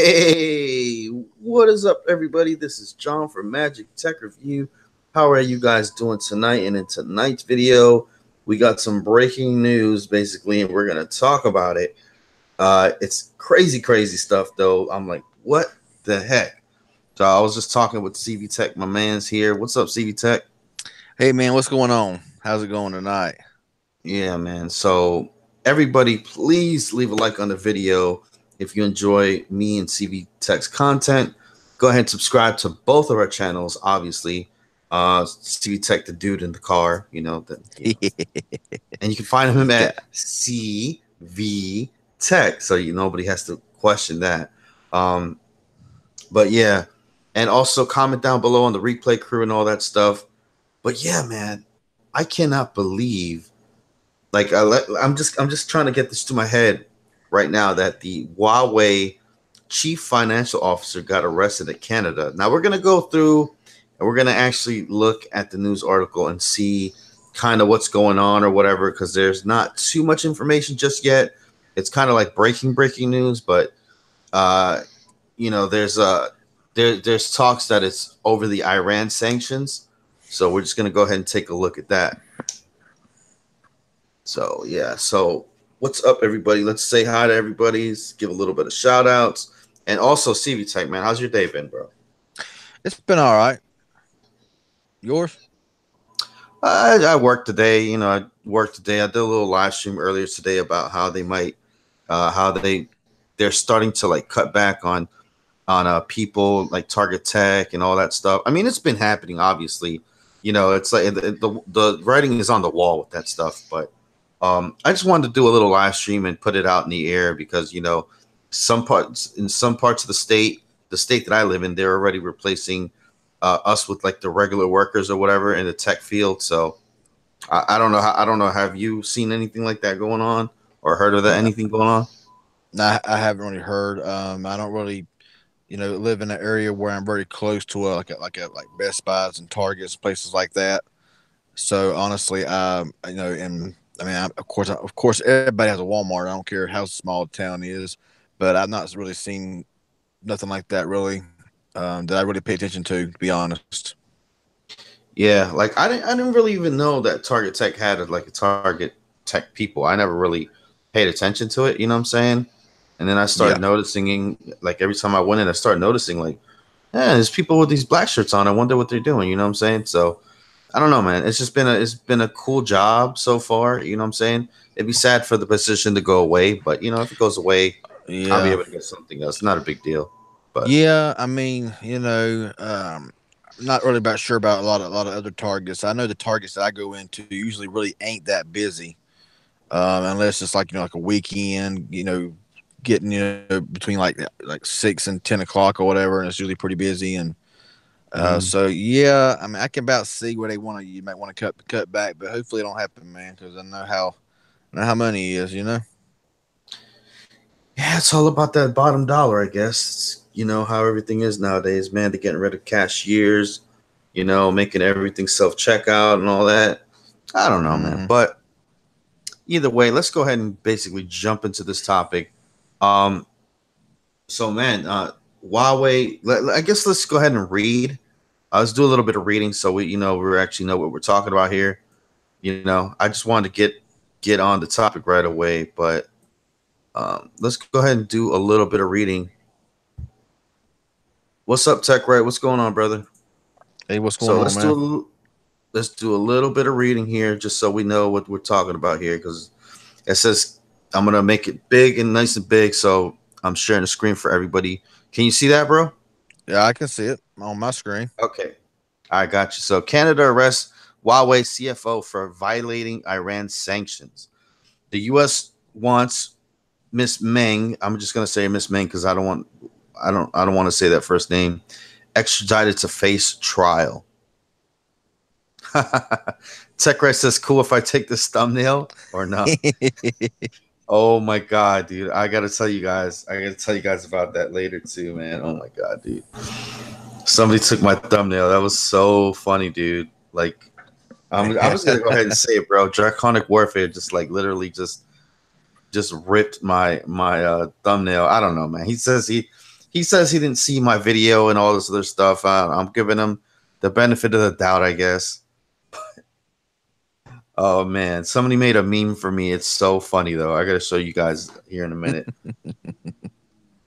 Hey, what is up, everybody? This is John from Magic Tech Review. How are you guys doing tonight? And in tonight's video, we got some breaking news, basically, and we're going to talk about it. It's crazy, crazy stuff, though. I'm like, what the heck? So I was just talking with CV Tech. My man's here. What's up, CV Tech? Hey man, what's going on? How's it going tonight? Yeah, man. So everybody, please leave a like on the video if you enjoy me and CV Tech's content. Go ahead and subscribe to both of our channels. Obviously, CV Tech, the dude in the car. And you can find him Yeah. at CV Tech, so nobody has to question that. Um, but yeah, and also comment down below on the replay crew and all that stuff. But yeah, man, I cannot believe I'm just trying to get this to my head right now that the Huawei chief financial officer got arrested at Canada. Now we're gonna go through and we're gonna actually look at the news article and see kind of what's going on or whatever, because there's not too much information just yet. It's kind of like breaking news, but uh, there's talks that it's over the Iran sanctions. So we're just gonna go ahead and take a look at that. So yeah, so what's up, everybody? Let's say hi to everybody. Give a little bit of shout outs. And also CV Tech, man, how's your day been, bro? It's been all right. Yours? I worked today. I worked today. I did a little live stream earlier today about how they might, how they're starting to like cut back on people like Target Tech and all that stuff. I mean, it's been happening, obviously. It's like the writing is on the wall with that stuff. But I just wanted to do a little live stream and put it out in the air because some parts of the state that I live in, they're already replacing us with like the regular workers or whatever in the tech field. So I don't know. I don't know. Have you seen anything like that going on or heard of that No, anything going on? no, I haven't really heard. I don't really, live in an area where I'm very close to like Best Buys and Targets, places like that. So honestly, and I mean, of course, everybody has a Walmart. I don't care how small the town is, but I've not really seen nothing like that really that I really pay attention to be honest. Yeah, like I didn't really even know that Target Tech had like a Target Tech people. I never really paid attention to it. You know what I'm saying? And then I started Yeah. noticing, like every time I went in, I started noticing, like, yeah, there's people with these black shirts on. I wonder what they're doing. You know what I'm saying? So I don't know, man. It's been a cool job so far. You know what I'm saying? It'd be sad for the position to go away, but if it goes away, I'll be Yeah. able to get something else. Not a big deal. But Yeah, I mean, not really about sure about a lot of other targets. I know the targets that I go into usually really ain't that busy, unless it's like like a weekend, getting between like 6 and 10 o'clock or whatever, and it's usually pretty busy. And mm, so yeah, I mean, I can about see where they want to. You might want to cut back, but hopefully it don't happen, man, because I know how money is. yeah, it's all about that bottom dollar, I guess. You know how everything is nowadays, man. They're getting rid of cashiers, making everything self checkout and all that. I don't know, man. Hmm. But either way, let's go ahead and basically jump into this topic. Um, so man, Huawei. I guess let's go ahead and read. Let's do a little bit of reading so we actually know what we're talking about here. I just wanted to get on the topic right away, but let's go ahead and do a little bit of reading. What's up, Tech Right? What's going on, brother? Hey, what's So going on, man? let's do a little bit of reading here, just so we know what we're talking about here, because it says I'm gonna make it big and nice and big, so I'm sharing the screen for everybody. Can you see that, bro? Yeah, I can see it on my screen. Okay, I got you. So Canada arrests Huawei CFO for violating Iran sanctions. The U.S. wants Miss Meng. I'm just gonna say Miss Meng because I don't want to say that first name. Extradited to face trial. TechRed says, "Cool if I take this thumbnail or not." Oh my god, dude! I gotta tell you guys. I gotta tell you guys about that later too, man. Oh my god, dude! Somebody took my thumbnail. That was so funny, dude. Like, I'm just gonna go ahead and say it, bro. Draconic Warfare just like literally just ripped my thumbnail. I don't know, man. He says he says he didn't see my video and all this other stuff. I'm giving him the benefit of the doubt, I guess. Oh man, somebody made a meme for me. It's so funny though. I gotta show you guys here in a minute.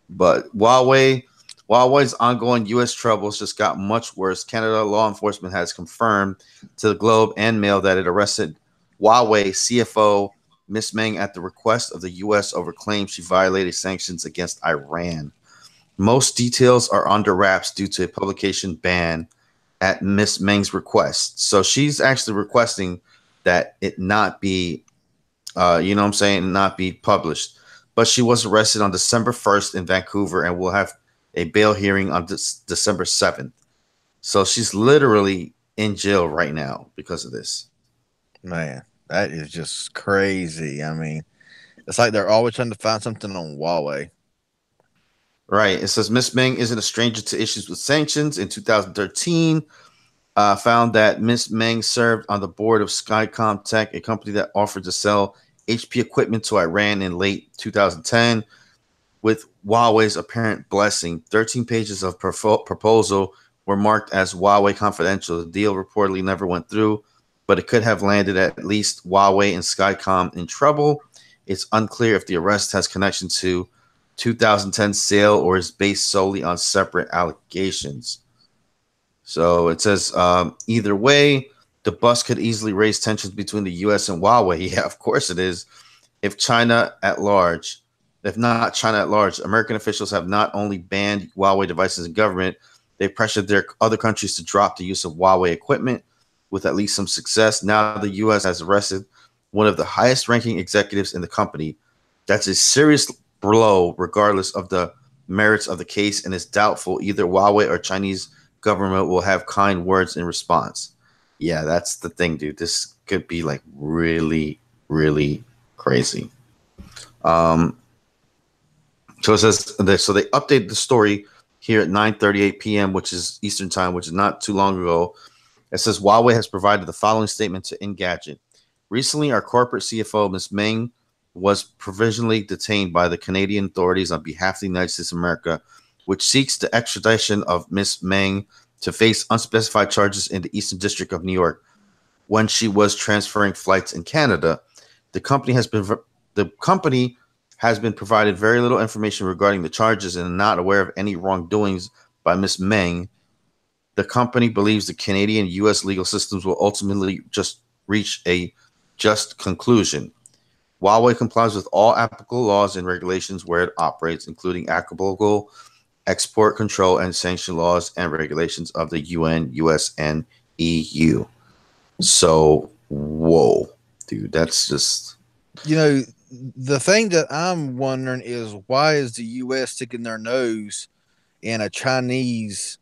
But Huawei's ongoing U.S. troubles just got much worse. Canada law enforcement has confirmed to the Globe and Mail that it arrested Huawei CFO Miss Meng at the request of the U.S. over claims she violated sanctions against Iran. Most details are under wraps due to a publication ban at Miss Meng's request. So she's actually requesting that it not be, you know what I'm saying, not be published. But she was arrested on December 1st in Vancouver and will have a bail hearing on December 7th. So she's literally in jail right now because of this. Man, that is just crazy. I mean, it's like they're always trying to find something on Huawei. Right. It says Miss Meng isn't a stranger to issues with sanctions. In 2013, found that Miss Meng served on the board of Skycom Tech, a company that offered to sell HP equipment to Iran in late 2010. With Huawei's apparent blessing, 13 pages of proposal were marked as Huawei confidential. The deal reportedly never went through, but it could have landed at least Huawei and Skycom in trouble. It's unclear if the arrest has connection to 2010 sale or is based solely on separate allegations. So it says either way, the bust could easily raise tensions between the U.S. and Huawei. Yeah, of course it is. If China at large, if not China at large, American officials have not only banned Huawei devices in government, they've pressured their other countries to drop the use of Huawei equipment with at least some success. Now the U.S. has arrested one of the highest ranking executives in the company. That's a serious blow, regardless of the merits of the case, and it's doubtful either Huawei or Chinese government will have kind words in response. Yeah, that's the thing, dude. This could be like really, really crazy. Um, so it says so they updated the story here at 9:38 p.m., which is Eastern time, which is not too long ago. It says Huawei has provided the following statement to Engadget. Recently, our corporate CFO, Ms. Meng, was provisionally detained by the Canadian authorities on behalf of the United States of America, which seeks the extradition of Ms. Meng to face unspecified charges in the Eastern District of New York when she was transferring flights in Canada. The company has been provided very little information regarding the charges and not aware of any wrongdoings by Ms. Meng. The company believes the Canadian and U.S. legal systems will ultimately just reach a just conclusion. Huawei complies with all applicable laws and regulations where it operates, including applicable export control and sanction laws and regulations of the UN, US, and EU. So, whoa, dude, that's just. You know, the thing that I'm wondering is why is the U.S. sticking their nose in a Chinese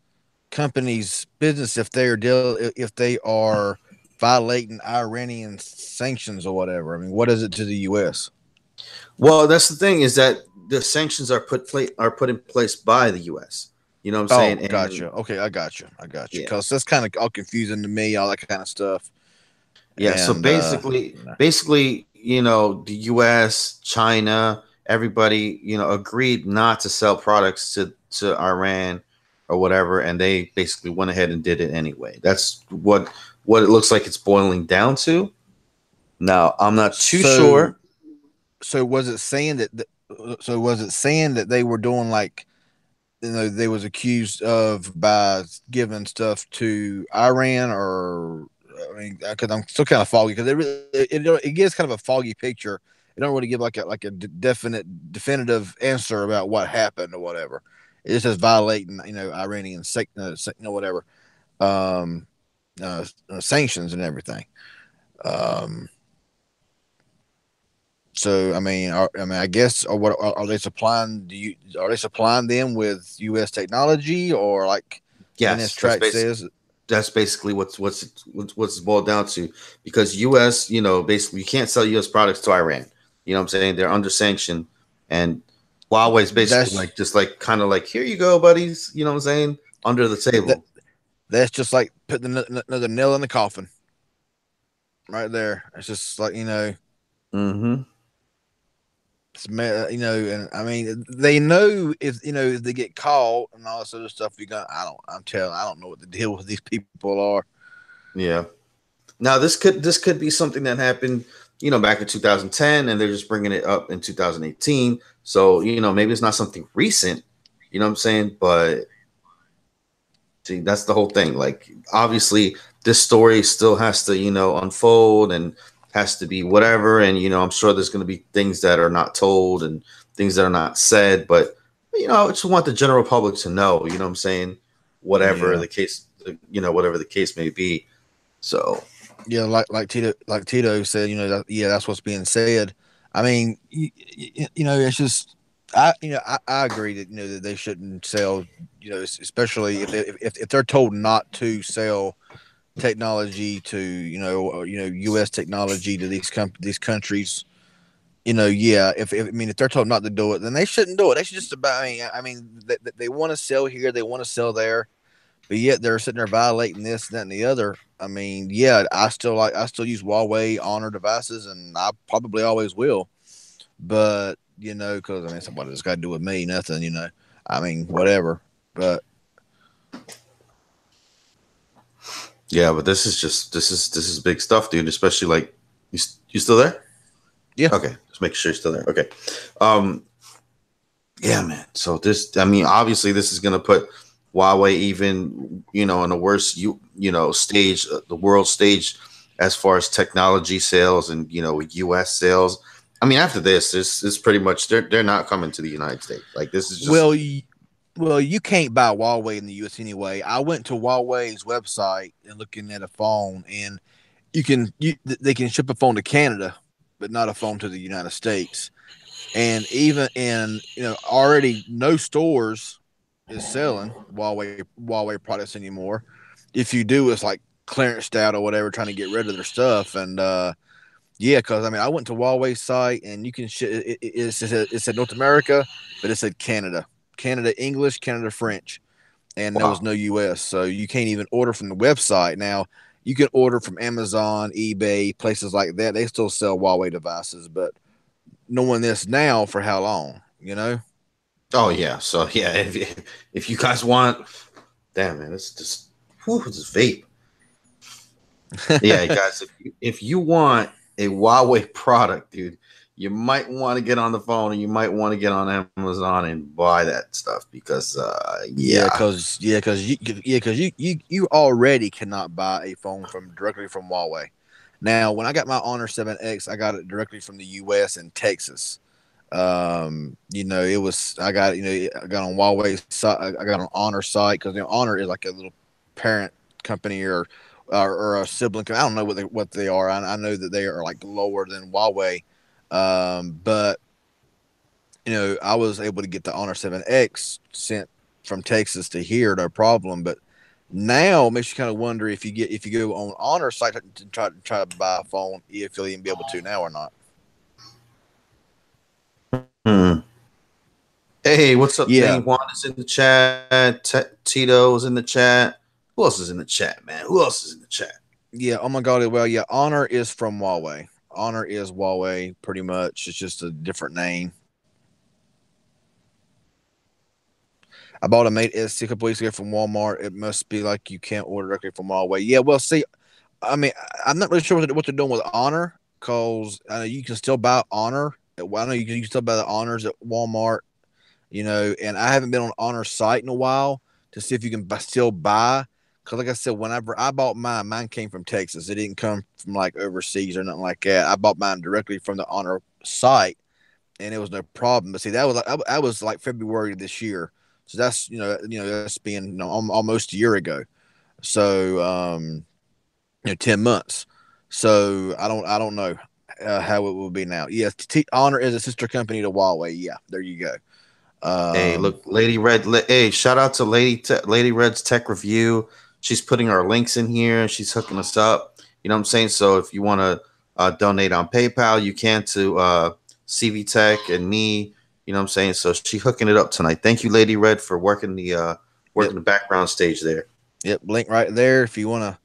company's business if they are violating Iranian sanctions or whatever? I mean, what is it to the U.S.? Well, that's the thing is that the sanctions are put in place by the U.S. You know what I'm Oh, saying? And gotcha. Okay, I got you. I got you. yeah, Because that's kind of all confusing to me, all that kind of stuff. yeah. So And basically, you know, the U.S., China, everybody, you know, agreed not to sell products to Iran or whatever, and they basically went ahead and did it anyway. That's what it looks like it's boiling down to. Now, I'm not too so, sure. so was it saying so was it saying that they were doing like they was accused of by giving stuff to Iran or I mean because I'm still kind of foggy because it gives kind of a foggy picture. It don't really give like a definitive answer about what happened or whatever. It just says violating Iranian whatever um, sanctions and everything. Um, So I mean, I guess, or what are they supplying? Are they supplying them with U.S. technology, or like in this Yes, track says? that's basically what's boiled down to, because US, you know, basically you can't sell US products to Iran. You know what I'm saying? They're under sanction, and Huawei's basically That's like just like kind of like, here you go, buddies, you know what I'm saying, under the that table. that's just like putting another nail in the coffin right there. It's just like Mhm. You know, and I mean, they know if you know if they get caught and all this other stuff. You're gonna, I don't know what the deal with these people are. Yeah. Now this could be something that happened, back in 2010, and they're just bringing it up in 2018. So maybe it's not something recent. You know what I'm saying? But see, that's the whole thing. Like, obviously, this story still has to unfold and has to be whatever. And I'm sure there's going to be things that are not told and things that are not said. But I just want the general public to know. You know what I'm saying? Whatever Yeah, the case, whatever the case may be. So. yeah, like Tito said, you know, yeah, that's what's being said. I mean, you know, it's just I agree that that they shouldn't sell, especially if they're told not to sell technology to U.S. technology to these countries. Yeah, if I mean if they're told not to do it, then they shouldn't do it. They should just about. I mean, they want to sell here, they want to sell there, but yet they're sitting there violating this, that, and the other. I mean, yeah, I still use Huawei Honor devices, and I probably always will. But because I mean, somebody just got to do with me, nothing. I mean, whatever. But Yeah, but this is big stuff, dude. Especially like you still there? yeah, Okay, just make sure you're still there. Okay. Um, yeah, man. So this, I mean, obviously, this is gonna put Huawei even, in a worse stage, the world stage, as far as technology sales and U.S. sales. I mean, after this, this is pretty much they're not coming to the United States. Like, this is just. well, well, you can't buy Huawei in the U.S. anyway. I went to Huawei's website and looking at a phone, and they can ship a phone to Canada, but not a phone to the United States. And even in already no stores is selling Huawei products anymore. If you do, it's like clearance out or whatever, trying to get rid of their stuff. And yeah, because I mean, I went to Huawei's site and you can it said North America, but it said Canada, Canada English, Canada French, and there was Wow. no US, so you can't even order from the website now. You can order from Amazon, eBay, places like that. They still sell Huawei devices, but knowing this now for how long, Oh yeah. So yeah, if you guys want, damn man, it's just this vape. Yeah, guys, if you want a Huawei product, dude, you might want to get on the phone and you might want to get on Amazon and buy that stuff because yeah. you already cannot buy a phone from directly from Huawei. Now, when I got my Honor 7X, I got it directly from the US in Texas. It was I got on Huawei site, I got on Honor site because Honor is like a little parent company or a sibling. I don't know what they are. I know that they are like lower than Huawei, but I was able to get the Honor 7X sent from Texas to here, no problem. But now it makes you kind of wonder if you go on Honor site to try to buy a phone, if you'll even be able to now or not. Hmm. Hey, what's up, Yeah, Dane? Juan is in the chat. Tito is in the chat. Who else is in the chat, man? Who else is in the chat? yeah. Oh my God. Well, yeah. Honor is from Huawei. Honor is Huawei, pretty much. It's just a different name. I bought a Mate S a couple weeks ago from Walmart. It must be like you can't order directly from Huawei. Yeah, well, see, I mean, I'm not really sure what they're doing with Honor because you can still buy Honor. I know you can still buy the Honors at Walmart, and I haven't been on Honor site in a while to see if you can still buy. Because, like I said, whenever I bought mine came from Texas. It didn't come from like overseas or nothing like that. I bought mine directly from the Honor site, and it was no problem. But see, that was like February of this year, so that's that's being almost a year ago. So 10 months. So I don't know how it will be now. Yeah, Honor is a sister company to Huawei. Yeah, there you go. Hey, Um, look, Lady Red. Hey, shout out to Lady Red's Tech Review. She's putting our links in here and she's hooking us up. You know what I'm saying? So if you want to donate on PayPal, you can to CV Tech and me. You know what I'm saying? So she hooking it up tonight. Thank you, Lady Red, for working yep, the background stage there. yep. Link right there. If you wanna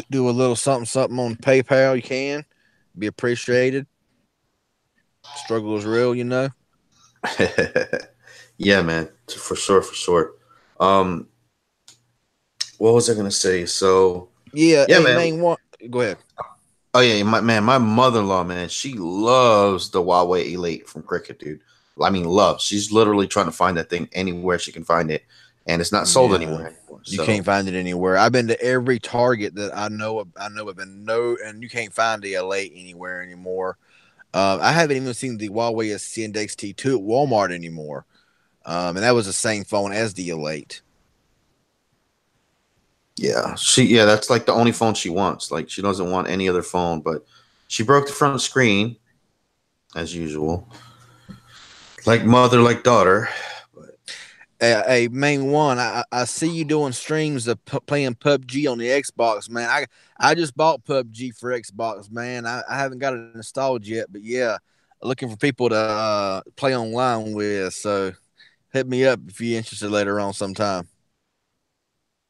do a little something on PayPal, you can be appreciated. Struggle is real, you know. Yeah, man, for sure, for sure. Um, what was I gonna say? So, Yeah, yeah, hey man. man, what? Go ahead. Oh yeah, my mother-in-law, man, she loves the Huawei Elite from Cricket, dude. I mean, loves. She's literally trying to find that thing anywhere she can find it, and it's not sold Yeah, anywhere anymore. you can't So, find it anywhere. I've been to every Target that I know of, and no, and you can't find the Elite anywhere anymore. I haven't even seen the Huawei Ascend XT2 at Walmart anymore. And that was the same phone as the Elite. yeah, that's like the only phone she wants. Like, she doesn't want any other phone, but she broke the front screen as usual. Like mother, like daughter. But Hey, main one, I see you doing streams of playing PUBG on the Xbox, man. I just bought PUBG for Xbox, man. I haven't got it installed yet, but yeah, looking for people to play online with. So hit me up if you're interested later on sometime.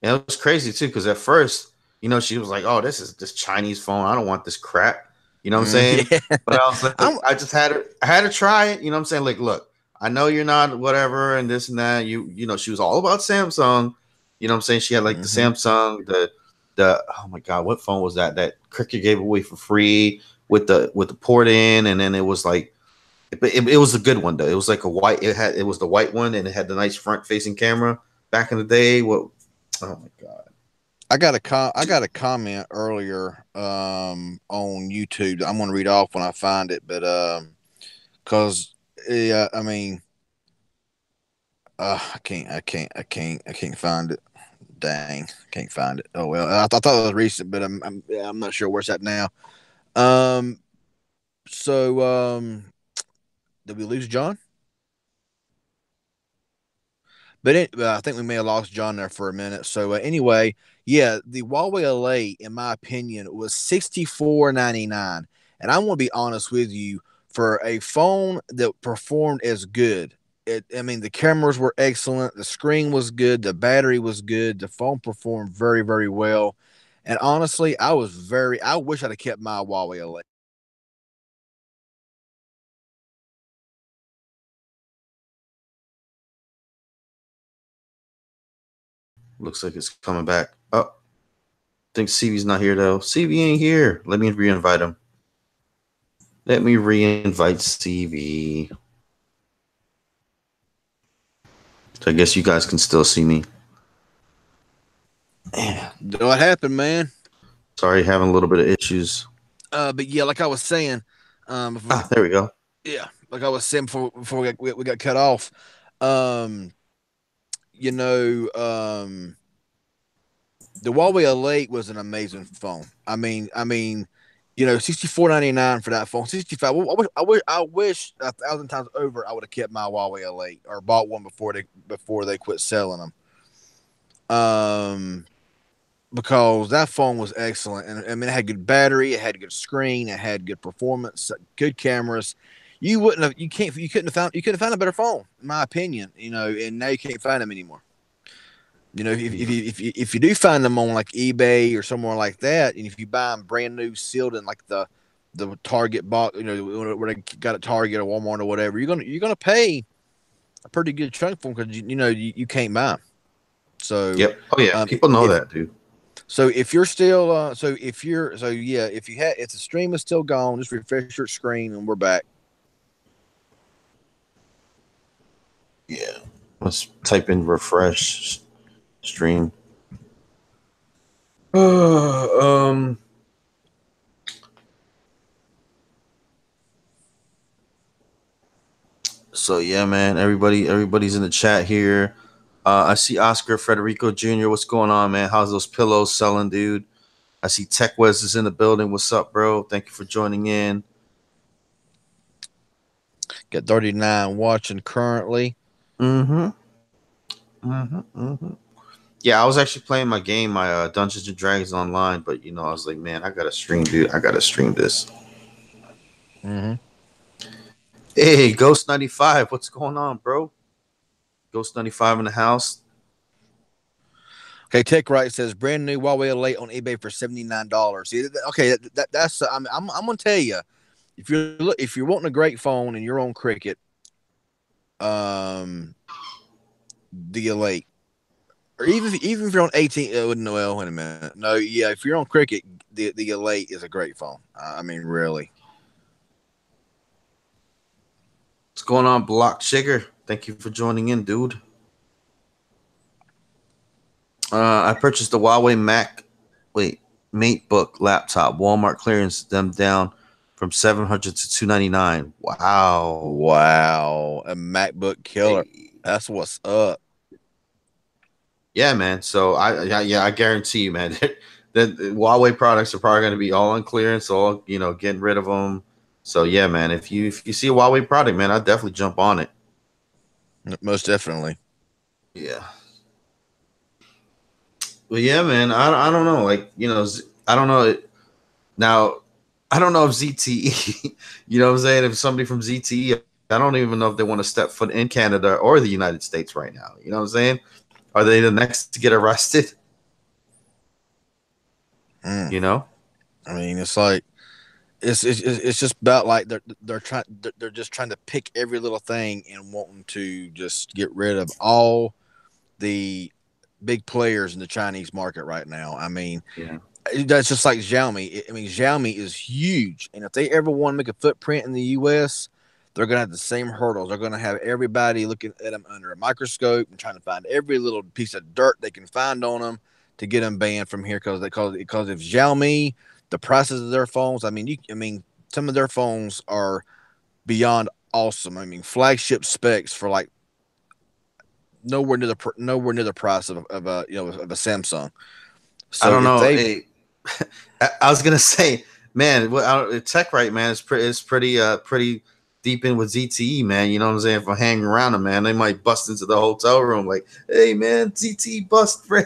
yeah, it was crazy too, because at first, she was like, "Oh, this is this Chinese phone. I don't want this crap." You know what I'm saying? Yeah, But I was like, I'm. I had to try it. You know what I'm saying? Like, look, I know you're not whatever and this and that. She was all about Samsung. You know what I'm saying? She had like the Mhm. Samsung, the oh my god, what phone was that? That Cricket gave away for free with the port in, and then it was like, it was a good one though. It was like a white. It was the white one, and it had the nice front facing camera back in the day. What? Oh my god. I got a comment earlier on YouTube that I'm gonna read off when I find it, but cause yeah, I mean, I can't find it. Dang, can't find it. Oh well, I thought it was recent, but I'm not sure where it's at now. Um, so did we lose John? But I think we may have lost John there for a minute. So anyway, yeah, the Huawei Elite, in my opinion, was $64.99, and I want to be honest with you, for a phone that performed as good. I mean, the cameras were excellent, the screen was good, the battery was good, the phone performed very, very well, and honestly, I wish I'd have kept my Huawei Elite. Looks like it's coming back. Oh, I think CV's not here though. CV ain't here. Let me re-invite him. Let me re-invite CV. So I guess you guys can still see me. Man, What happened, man? sorry, having a little bit of issues. But yeah, like I was saying, before, Ah, there we go. yeah, like I was saying before we got cut off. Um, you know, the Huawei Elite was an amazing phone. $64.99 for that phone. 65. I wish 1,000 times over I would have kept my Huawei Elite or bought one before they quit selling them. Because that phone was excellent, and I mean, it had good battery, it had good screen, it had good performance, good cameras. You couldn't have found a better phone, in my opinion. And now you can't find them anymore. If you do find them on like eBay or somewhere like that, and if you buy them brand new, sealed in like the Target box, where they got at Target or Walmart or whatever, you're gonna pay a pretty good chunk for them because you can't buy them. So, Yep. Oh yeah, people know if that, dude. so if you're still if you had if the stream is still gone, just refresh your screen and we're back. Yeah. Let's type in refresh stream. um. So yeah, man. Everybody's in the chat here. I see Oscar Federico Jr. What's going on, man? How's those pillows selling, dude? I see Tech Wes is in the building. What's up, bro? Thank you for joining in. Got 39 watching currently. Mm-hmm. Mm-hmm. Mm-hmm. Yeah, I was actually playing my game, my Dungeons and Dragons online, but I was like, man, I gotta stream, dude. I gotta stream this. Mm-hmm. Hey, Ghost 95, what's going on, bro? Ghost 95 in the house. Okay, Tech Right says brand new Huawei Elite on eBay for $79. See, okay, that's I'm gonna tell you, if you're wanting a great phone and you're on Cricket, um, the Elite, or even if you're on 18, no, well, wait a minute, no, yeah, if you're on Cricket, the Elite is a great phone. I mean, really. What's going on, Block Sugar? Thank you for joining in, dude. I purchased the Huawei MateBook laptop. Walmart clearance them down from 700 to 299. Wow. Wow, a MacBook killer. Hey. That's what's up. Yeah, man. So I guarantee you, man, that Huawei products are probably going to be all on clearance, all getting rid of them. So yeah, man, if you see a Huawei product, man, I'd definitely jump on it. Most definitely. Yeah. Well, yeah, man. I don't know. Like, I don't know. Now, I don't know if ZTE, you know what I'm saying? If somebody from ZTE, I don't even know if they want to step foot in Canada or the United States right now. You know what I'm saying? Are they the next to get arrested? Mm. You know? I mean, it's like it's just about like they're just trying to pick every little thing and wanting to just get rid of all the big players in the Chinese market right now. I mean, Yeah. that's just like Xiaomi. I mean, Xiaomi is huge, and if they ever want to make a footprint in the U.S., they're going to have the same hurdles. They're going to have everybody looking at them under a microscope and trying to find every little piece of dirt they can find on them to get them banned from here. Because if Xiaomi, the prices of their phones, I mean, some of their phones are beyond awesome. I mean, flagship specs for like nowhere near the price of a of a Samsung. I So don't if know. they Hey, I was gonna say, man, Tech Right, man, is pretty deep in with ZTE, man. You know what I'm saying? If I'm hanging around them, man, they might bust into the hotel room like, hey, man, ZTE bust, Ray.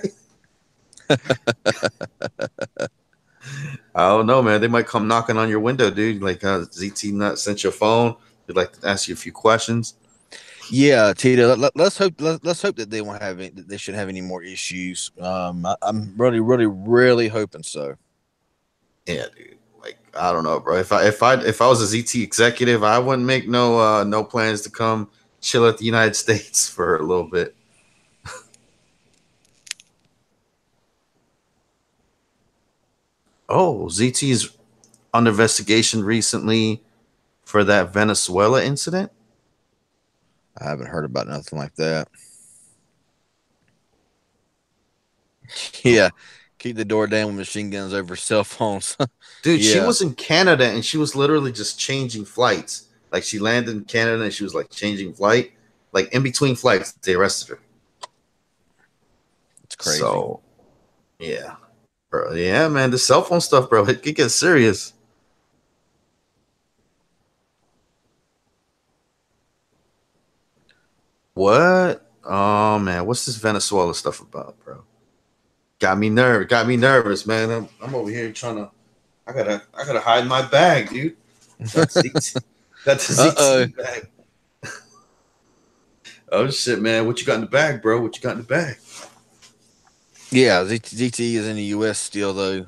I don't know, man. They might come knocking on your window, dude. Like, ZT not sent your phone. They'd like to ask you a few questions. Yeah, Tito. Let's hope that they won't have that they should have any more issues. I'm really hoping so. Yeah, dude. Like, I don't know, bro. If I was a ZT executive, I wouldn't make no plans to come chill at the United States for a little bit. Oh, ZT's under investigation recently for that Venezuela incident. I haven't heard about nothing like that. Yeah, keep the door down with machine guns over cell phones. Dude, she Yeah, was in Canada and she was literally just changing flights. Like, she landed in Canada and she was like changing flight. Like, in between flights, they arrested her. it's crazy. So yeah, bro. Yeah, man. The cell phone stuff, bro. It gets serious. What? Oh man, what's this Venezuela stuff about, bro? Got me nervous, man. I'm over here trying to. I gotta hide my bag, dude. Got the ZT, got the Uh oh. ZT bag. Oh shit, man. What you got in the bag, bro? What you got in the bag? Yeah, ZTE is in the U.S. still though.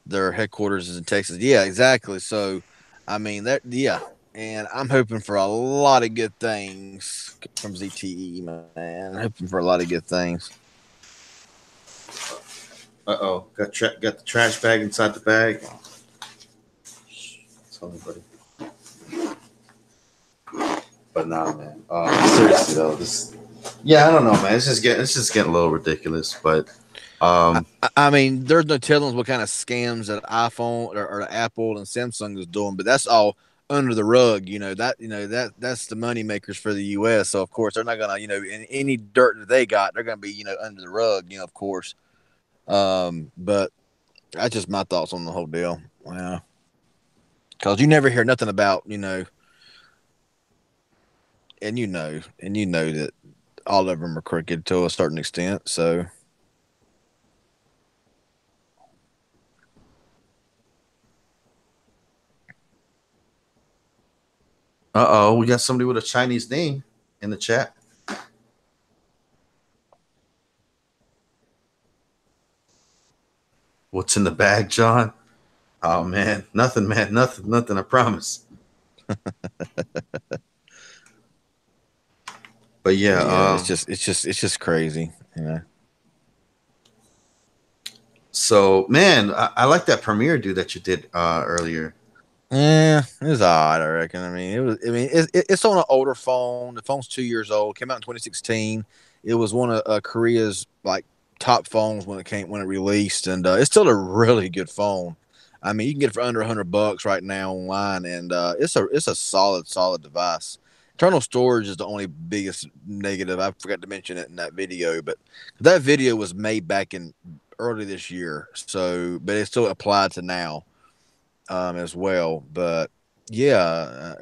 Their headquarters is in Texas. Yeah, exactly. So, I mean that. Yeah, and I'm hoping for a lot of good things from ZTE, man. Hoping for a lot of good things. Uh-oh. Got the trash bag inside the bag. Tell me, buddy. But nah, man. Seriously though, this. Yeah, I don't know, man. It's just getting a little ridiculous. But I mean, there's no telling what kind of scams that iPhone or Apple and Samsung is doing, but that's all under the rug. That's the money makers for the U.S. So of course they're not gonna in any dirt that they got, they're gonna be under the rug. Of course. But that's just my thoughts on the whole deal. Yeah, because you never hear nothing about and you know that all of them are crooked to a certain extent. So. we got somebody with a Chinese name in the chat. What's in the bag, John? Oh man, nothing, man, nothing. I promise. But yeah, Yeah, it's just crazy. Yeah. so man, I like that premiere, dude, that you did earlier. Yeah, it was odd. I reckon. I mean, it was. I mean, it's on an older phone. The phone's 2 years old. Came out in 2016. It was one of Korea's like top phones when it released, and it's still a really good phone. I mean, you can get it for under $100 right now online, and it's a solid device. Internal storage is the only biggest negative. I forgot to mention it in that video, but that video was made back in early this year, so but it still applied to now as well. But yeah,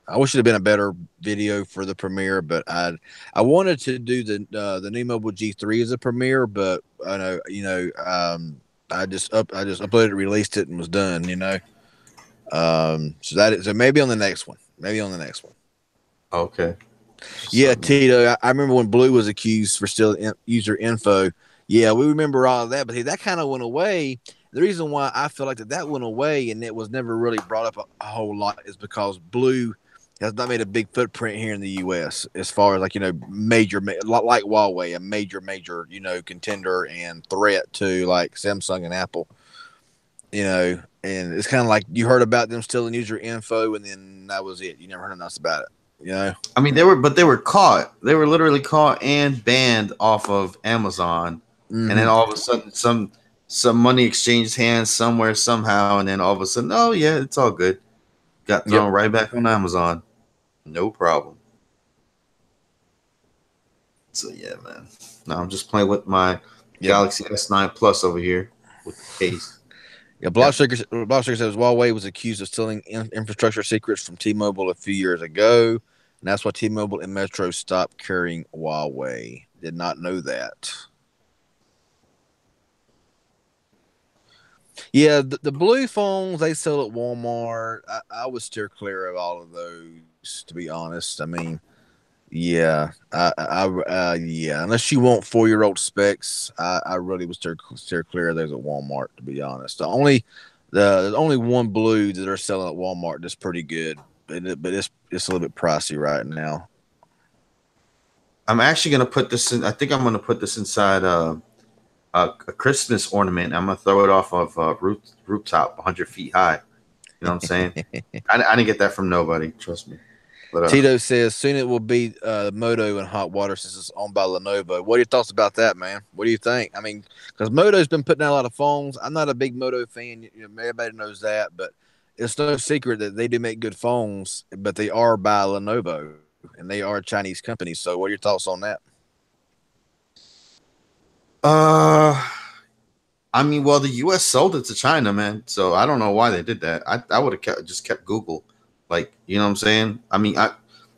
I wish it had been a better video for the premiere, but I wanted to do the new Mobile G3 as a premiere, but I know I just uploaded, released it, and was done. So maybe on the next one, Okay. Yeah, So, Tito, I remember when Blue was accused for stealing user info. Yeah, we remember all of that, but hey, that kind of went away. The reason why I feel like that went away and it was never really brought up a whole lot is because Blue has not made a big footprint here in the U.S. as far as like major like Huawei, a major contender and threat to like Samsung and Apple. And it's kind of like you heard about them stealing user info, and then that was it. You never heard nothing else about it. I mean, they were caught. They were literally caught and banned off of Amazon, and then Mm-hmm. all of a sudden, some money exchanged hands somewhere somehow, and then all of a sudden, oh yeah, it's all good. Got Yep. thrown right back on Amazon, no problem. So yeah, man. Now I'm just playing with my Yep. Galaxy S9 Plus over here with the case. Yeah, Got Blockstreaker says Huawei was accused of stealing infrastructure secrets from T-Mobile a few years ago, and that's why T-Mobile and Metro stopped carrying Huawei. Did not know that. Yeah, the blue phones they sell at Walmart. I would steer clear of all of those, to be honest. I mean, yeah, yeah. Unless you want 4-year-old specs, I really would steer clear of those at Walmart. To be honest, there's only one blue that are selling at Walmart that's pretty good, but it's a little bit pricey right now. I'm actually gonna put this in. I think I'm gonna put this inside a Christmas ornament. I'm gonna throw it off of rooftop, 100 feet high. You know what I'm saying? I didn't get that from nobody. Trust me. But Tito says soon it will be Moto and hot water since it's owned by Lenovo. What are your thoughts about that, man? What do you think? I mean, because Moto's been putting out a lot of phones. I'm not a big Moto fan. Everybody knows that, but it's no secret that they do make good phones, but they are by Lenovo and they are a Chinese company. So, what are your thoughts on that? uh, I mean, well, the U.S. sold it to China, man. So I don't know why they did that. I would have just kept Google, like you know what I'm saying. I mean,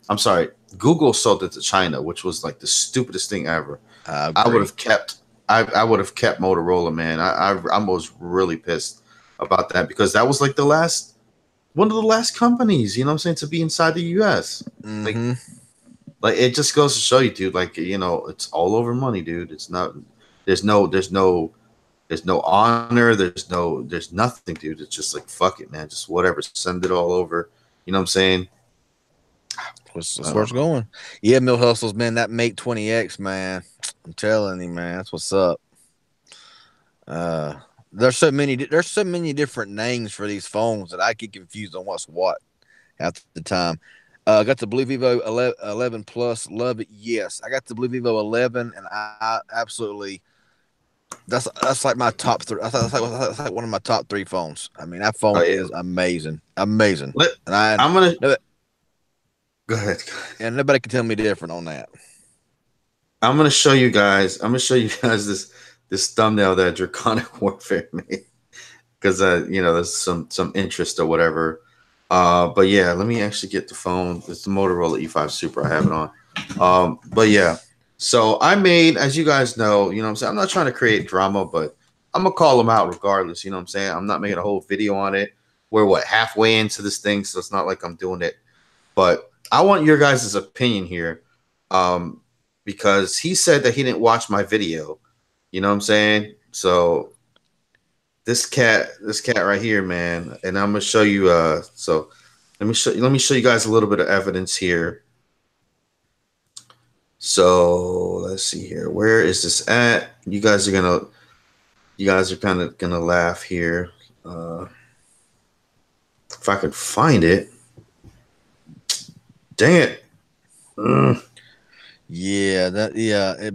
I'm sorry, Google sold it to China, which was like the stupidest thing ever. I I would agree. have kept I would have kept Motorola, man. I was really pissed about that because that was like the last one of the last companies, you know what I'm saying, to be inside the US. Like Mm-hmm. like it just goes to show you, dude, like it's all over money, dude. It's not there's no honor, there's nothing, dude. It's just like fuck it, man. Just whatever. Send it all over. You know what I'm saying? That's I where don't it's know. going. Yeah, Mill Hustles, man. That Mate 20X, man. I'm telling you, man. That's what's up. Uh, there's so many different names for these phones that I get confused on what's what half the time. Got the Blue Vivo 11 Plus. Love it. Yes, I got the Blue Vivo 11, and I absolutely that's like my top three. That's like one of my top three phones. I mean, that phone Yeah. is amazing, amazing, Let and I I'm gonna no, go ahead. and nobody can tell me different on that. I'm gonna show you guys. I'm gonna show you guys this thumbnail that Draconic Warfare made because there's some interest or whatever. But yeah, let me actually get the phone. It's the Motorola E5 Super. I have it on. But yeah, so I made, as you guys know, you know what I'm saying. I'm not trying to create drama, but I'm gonna call them out regardless. You know what I'm saying. I'm not making a whole video on it. We're what halfway into this thing, so it's not like I'm doing it. But I want your guys' opinion here, um, because he said that he didn't watch my video. You know what I'm saying? So this cat right here, man, and I'm gonna show you. So let me show you guys a little bit of evidence here. So let's see here. Where is this at? You guys are kind of gonna laugh here. If I could find it, dang it. Mm.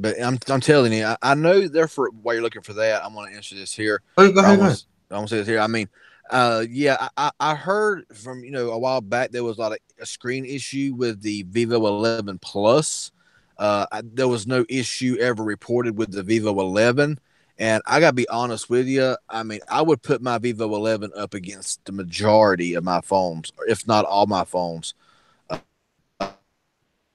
But I'm telling you, I know therefore why you're looking for that. I'm gonna answer this here. Oh, go Or I ahead, go want ahead. to I want to say this here. I mean, I heard from a while back there was like a screen issue with the Vivo 11 Plus. There was no issue ever reported with the Vivo 11. And I gotta be honest with you. I mean, I would put my Vivo 11 up against the majority of my phones, if not all my phones.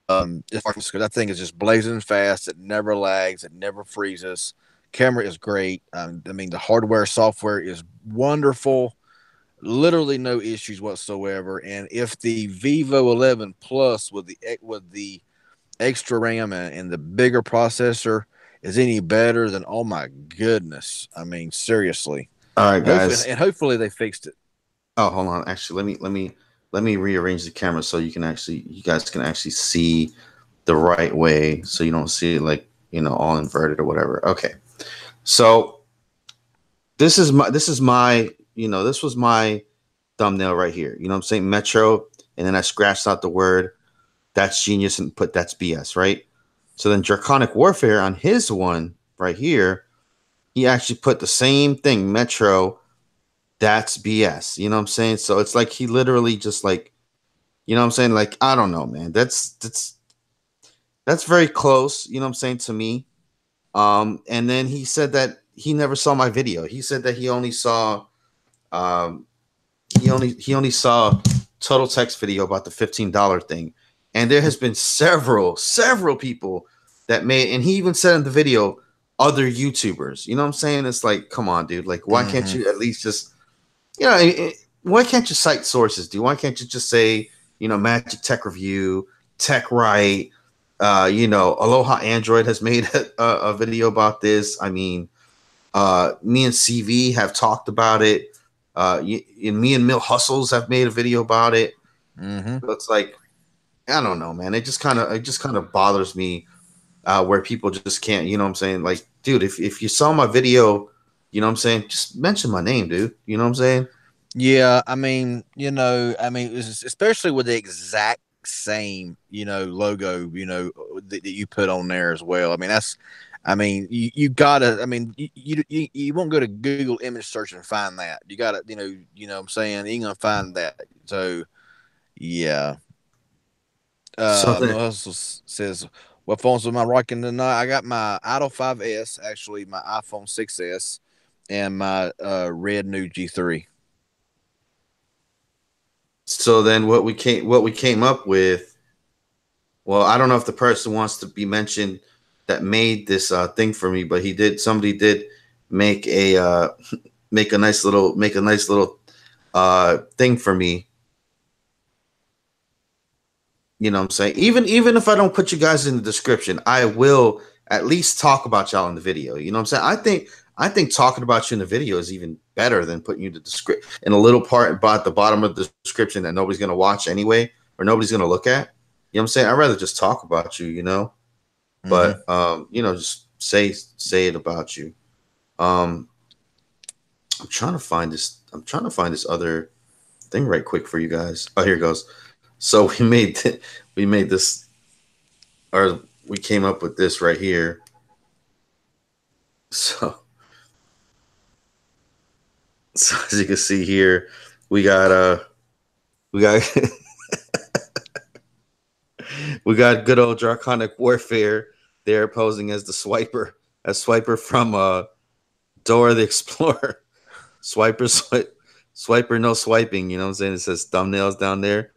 As far as that thing is just blazing fast. It never lags. It never freezes. Camera is great. I mean, the hardware, software is wonderful. Literally no issues whatsoever. And if the Vivo 11 Plus with the extra RAM and the bigger processor is any better, then oh my goodness. I mean, seriously. All right, guys. Hopefully they fixed it. Oh, hold on. Actually, let me rearrange the camera so you guys can actually see the right way, so you don't see it like all inverted or whatever. Okay. So this is my this was my thumbnail right here. You know what I'm saying? Metro, and then I scratched out the word "that's genius" and put "that's BS," right? So then Draconic Warfare on his one right here, he actually put the same thing, Metro, that's BS. You know what I'm saying? So it's like he literally just like, you know what I'm saying? Like, I don't know, man. That's very close, you know what I'm saying, to me. And then he said that he never saw my video. He said that he only saw um he only saw Total Text video about the $15 thing. And there has been several people that made, and he even said in the video, other YouTubers. You know what I'm saying? It's like, come on, dude. Like, why can't Mm-hmm. you at least just, why can't you cite sources, dude? Why can't you just say, Magic Tech Review, Tech Right, Aloha Android has made a video about this. I mean, me and CV have talked about it. Me and Mill Hustles have made a video about it. Mm-hmm. So it's like, I don't know, man. It just kind of bothers me where people just can't. You know what I'm saying? Like, dude, if you saw my video, you know what I'm saying, just mention my name, dude. You know what I'm saying? Yeah, I mean, especially with the exact same, logo, that you put on there as well. I mean, I mean, you gotta, I mean, you won't go to Google image search and find that. You gotta, what I'm saying, you're gonna find that. So, yeah. So then, Also says, what phones am I rocking tonight? I got my Idol 5S, actually, my iPhone 6S, and my red new G3. what we came up with. Well, I don't know if the person wants to be mentioned that made this thing for me, but he did. Somebody did make a make a nice little thing for me. You know what I'm saying? Even if I don't put you guys in the description, I will at least talk about y'all in the video. You know what I'm saying? I think talking about you in the video is even better than putting you the description in a little part about the bottom of the description that nobody's gonna watch anyway or nobody's gonna look at. You know what I'm saying? I'd rather just talk about you, Mm-hmm. but just say it about you. Um I'm trying to find this other thing right quick for you guys. Oh, here it goes. So we made this, or we came up with this right here. So, so as you can see here, we got we got we got good old Draconic Warfare there posing as the swiper, as Swiper from Dora the Explorer. Swiper swiper no swiping, you know what I'm saying? It says thumbnails down there.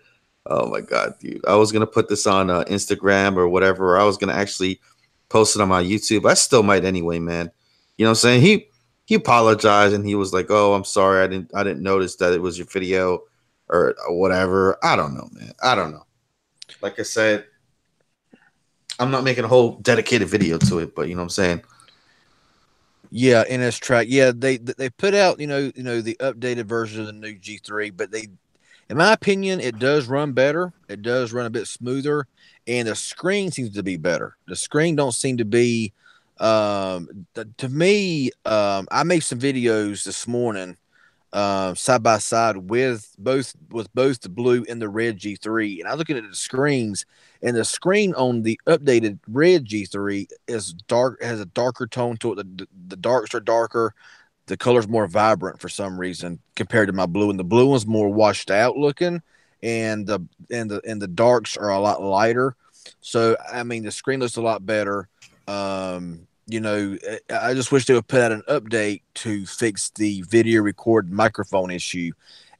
Oh my god, dude. I was gonna put this on Instagram or whatever, or I was gonna actually post it on my YouTube. I still might anyway, man. You know what I'm saying? He apologized and he was like, "Oh, I'm sorry. I didn't notice that it was your video or whatever." I don't know, man. I don't know. Like I said, I'm not making a whole dedicated video to it, but you know what I'm saying? Yeah, NS track. Yeah, they put out the updated version of the new G3, but in my opinion, it does run better. It does run a bit smoother, and the screen seems to be better. The screen don't seem to be. To me, I made some videos this morning, side by side with both the blue and the red G3, and I was looking at the screens, and the screen on the updated red G3 is dark, has a darker tone to it. The darks are darker, the color's more vibrant for some reason compared to my blue, and the blue one's more washed out looking, and the darks are a lot lighter. So I mean, the screen looks a lot better. I just wish they would put out an update to fix the video record microphone issue.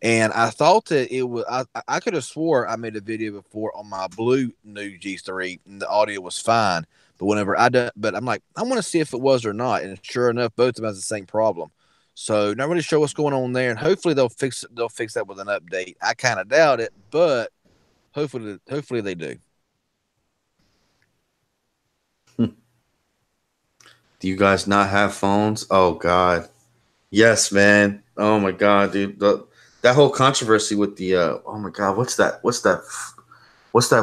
And I thought that it was, I could have swore I made a video before on my blue new G3 and the audio was fine. But whenever I done, but I'm like, I want to see if it was or not. And sure enough, both of them has the same problem. So not really sure what's going on there. And hopefully they'll fix that with an update. I kind of doubt it, but hopefully they do. Do you guys not have phones? Oh God, yes, man. Oh my God, dude. That whole controversy with the oh my God, what's that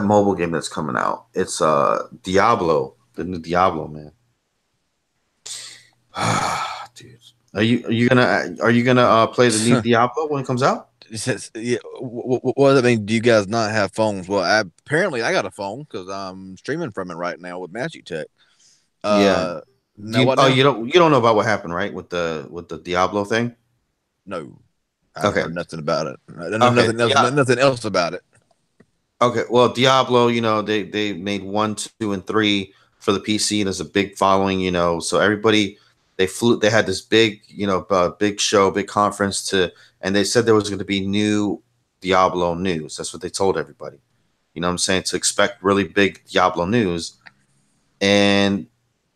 mobile game that's coming out? It's Diablo, the new Diablo, man. Dude, are you gonna play the new Diablo when it comes out? Says, yeah, what does that mean? Do you guys not have phones? Well, apparently I got a phone because I'm streaming from it right now with Magic Tech. Yeah. Now what Oh, now? you don't know about what happened, right? With the Diablo thing. No, I haven't Okay. heard nothing about it. I don't know Okay. nothing else. Nothing else about it. Okay. Well, Diablo, they made 1, 2, and 3 for the PC, and there's a big following. So everybody they had this big, big show, big conference and they said there was going to be new Diablo news. That's what they told everybody. You know what I'm saying? To expect really big Diablo news. And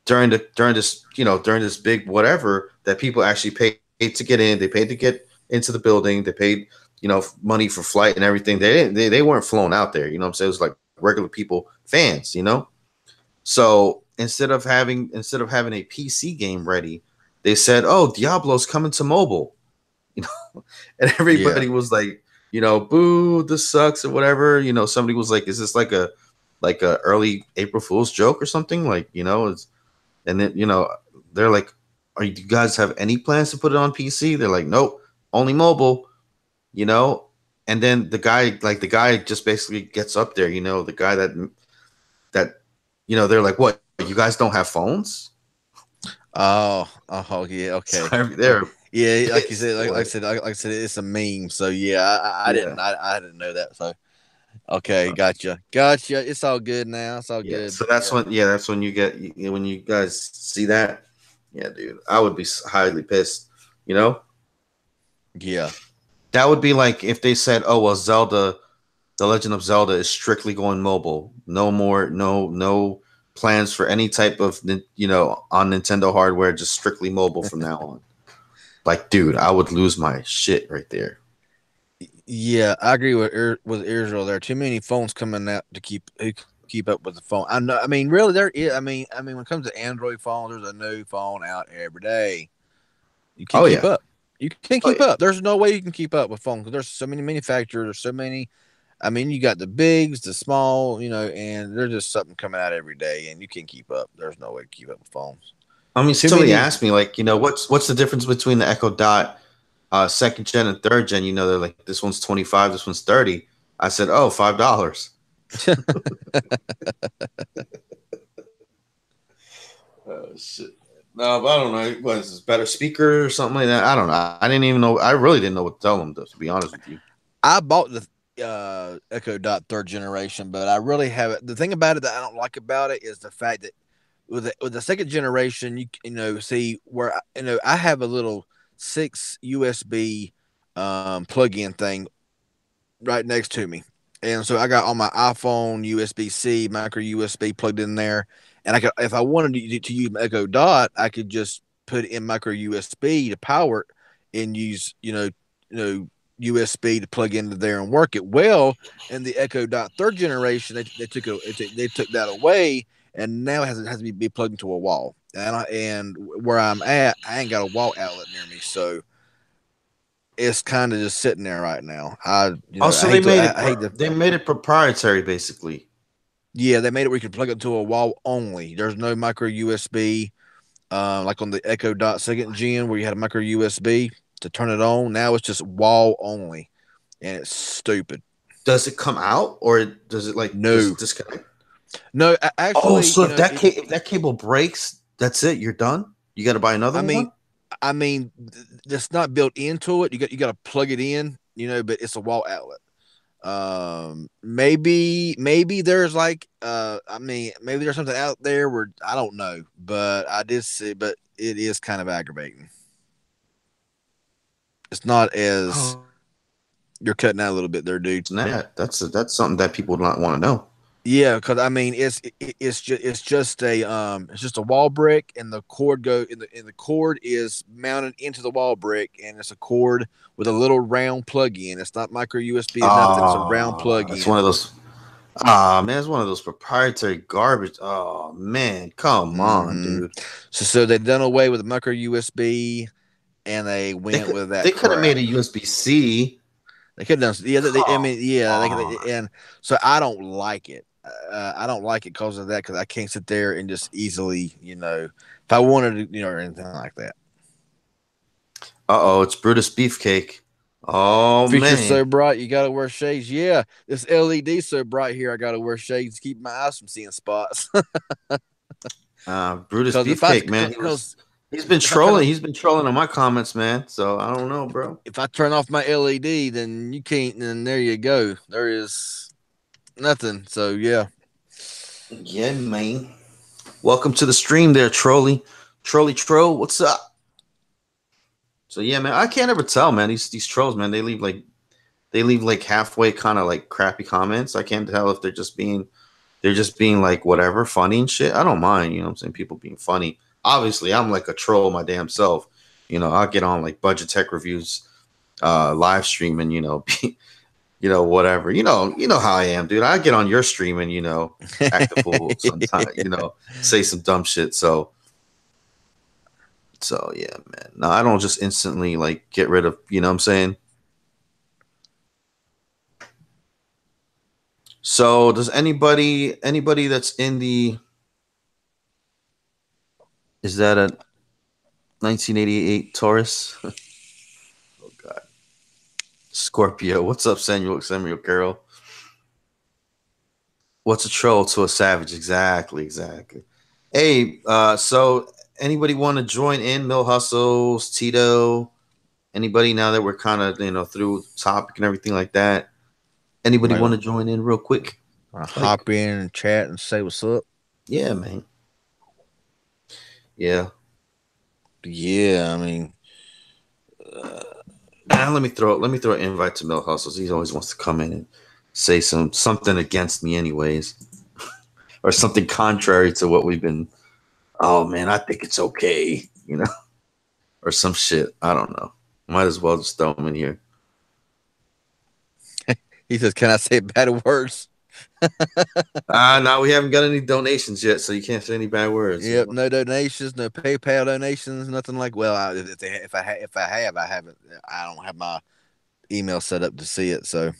during this big whatever that people actually paid to get in, they paid to get into the building, they paid money for flight and everything. They weren't flown out there. You know what I'm saying? It was like regular people, fans. So instead of having a PC game ready, they said, "Oh, Diablo's coming to mobile." You know, and Yeah, everybody was like, "Boo, this sucks" or whatever. Somebody was like, "Is this like a early April Fool's joke or something?" And then they're like, "Are you guys have any plans to put it on PC?" They're like, "Nope, only mobile." You know, and then the guy just basically gets up there. The guy that they're like, "What? You guys don't have phones?" oh yeah, So okay. they're Yeah, like you pissed. said, They're like, like I said, it's a meme. So yeah, yeah, I didn't know that. So okay, gotcha. It's all good now. It's all yeah. good. So But yeah, that's when when you guys see that. Yeah, dude, I would be highly pissed. You know, yeah, that would be like if they said, "Oh well, The Legend of Zelda is strictly going mobile. No more, no plans for any type of on Nintendo hardware. Just strictly mobile from now on." Like, dude, I would lose my shit right there. yeah. I agree with Israel. There are too many phones coming out to keep up with the phone. I know. I mean, really, there is. I mean, when it comes to Android phones, there's a new phone out every day. You can't Oh keep yeah, up. You can't oh keep yeah. up. There's no way you can keep up with phones because there's so many manufacturers. There's so many. I mean, you got the bigs, the small, and there's just something coming out every day, and you can't keep up. There's no way to keep up with phones. I mean, Too somebody many. asked me like, what's the difference between the Echo Dot second gen and third gen? They're like, this one's 25, this one's 30. I said, oh, $5. Oh shit. No, but I don't know. What is this, better speaker or something like that? I don't know. I didn't even know. I really didn't know what to tell them, to be honest with you. I bought the Echo Dot third generation, but I really haven't. The thing about it that I don't like about it is the fact that with the second generation, see where I have a little 6 USB plug-in thing right next to me, and so I got on my iPhone USB C micro USB plugged in there, and I could, if I wanted to use my Echo Dot, I could just put in micro USB to power it and use USB to plug into there and work it well. And the Echo Dot third generation, they took that away, and now it has to be plugged into a wall. and where I'm at, I ain't got a wall outlet near me, so it's kind of just sitting there right now. Also, I hate to. they made it proprietary, basically. Yeah, they made it where you can plug it to a wall only. There's no micro USB, like on the Echo Dot second gen where you had a micro USB to turn it on. Now it's just wall only, and it's stupid. Does it come out or does it like does No, it disconnect? no, Oh, actually, so if if that cable breaks, that's it. You're done. You got to buy another I mean, one. it's not built into it. You got to plug it in, but it's a wall outlet. Maybe there's like maybe there's something out there where I don't know, but I did see, but it is kind of aggravating. It's not as Oh, you're cutting out a little bit there, dude. snap! That's something that people would not want to know. Yeah, because I mean it's just a wall brick, and the cord and the cord is mounted into the wall brick, and it's a cord with a little round plug in. It's not micro USB or nothing. It's a round plug It's one in. of those. Ah, man, it's one of those proprietary garbage. Oh man, come on, Mm-hmm. dude. So they done away with the micro USB, and they They went could with that they could have made crap. a USB C. They could have done, yeah. I Come mean, yeah. on. And so I don't like it. I don't like it because of that. Because I can't sit there and just easily, if I wanted to, or anything like that. Uh oh, it's Brutus Beefcake. Oh Feature man, so bright, you gotta wear shades. Yeah, this LED so bright here, I gotta wear shades to keep my eyes from seeing spots. Brutus Because Beefcake, man. He's been if I turn trolling. off He's been trolling on my comments, man. So I don't know, bro. if I turn off my LED, then you can't. Then there you go. There is nothing. So yeah. Yeah, man. Welcome to the stream, there, Trolly Troll. What's up? So yeah, man. I can't ever tell, man. These trolls, man. They leave like halfway kind of like crappy comments. I can't tell if they're just being like whatever, funny and shit. I don't mind, you know what I'm saying? People being funny. Obviously, I'm like a troll my damn self. I'll get on like budget tech reviews, live stream and whatever. You know how I am, dude. I get on your stream and act a fool sometimes, say some dumb shit. So yeah, man. No, I don't just instantly like get rid of, you know what I'm saying? So does anybody that's in the is that a 1988 Taurus? Oh God, Scorpio. What's up, Samuel Carroll? What's a troll to a savage? Exactly, exactly. Hey, so anybody want to join in Mill Hustles, Tito? Anybody now that we're kind of through topic and everything like that? Anybody Might want to join in real quick? Like, hop in and chat and say what's up. yeah, man. Yeah. Yeah, I mean, Let me throw an invite to Mill Hustles. He always wants to come in and say something against me, anyways, or something contrary to what we've been. Oh man, I think it's okay, or some shit. I don't know. Might as well just throw him in here. he says, "Can I say bad words?" No, we haven't got any donations yet, so you can't say any bad words. Yep, no donations, no PayPal donations, nothing like. Well, if I have, I haven't. I don't have my email set up to see it. So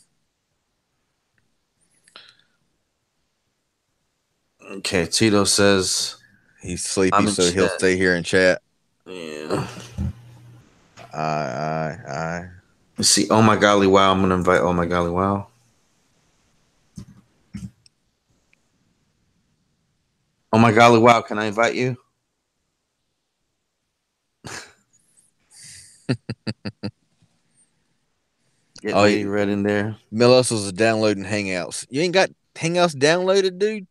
Okay, Tito says he's sleepy, I'm in so he'll chat. stay here and chat. Yeah. I. Let's see. Oh my golly, wow! I'm gonna invite. Oh my golly, wow. Oh my golly, wow! Can I invite you? Get Oh, Lady Red in there. Millos is downloading Hangouts. You ain't got Hangouts downloaded, dude?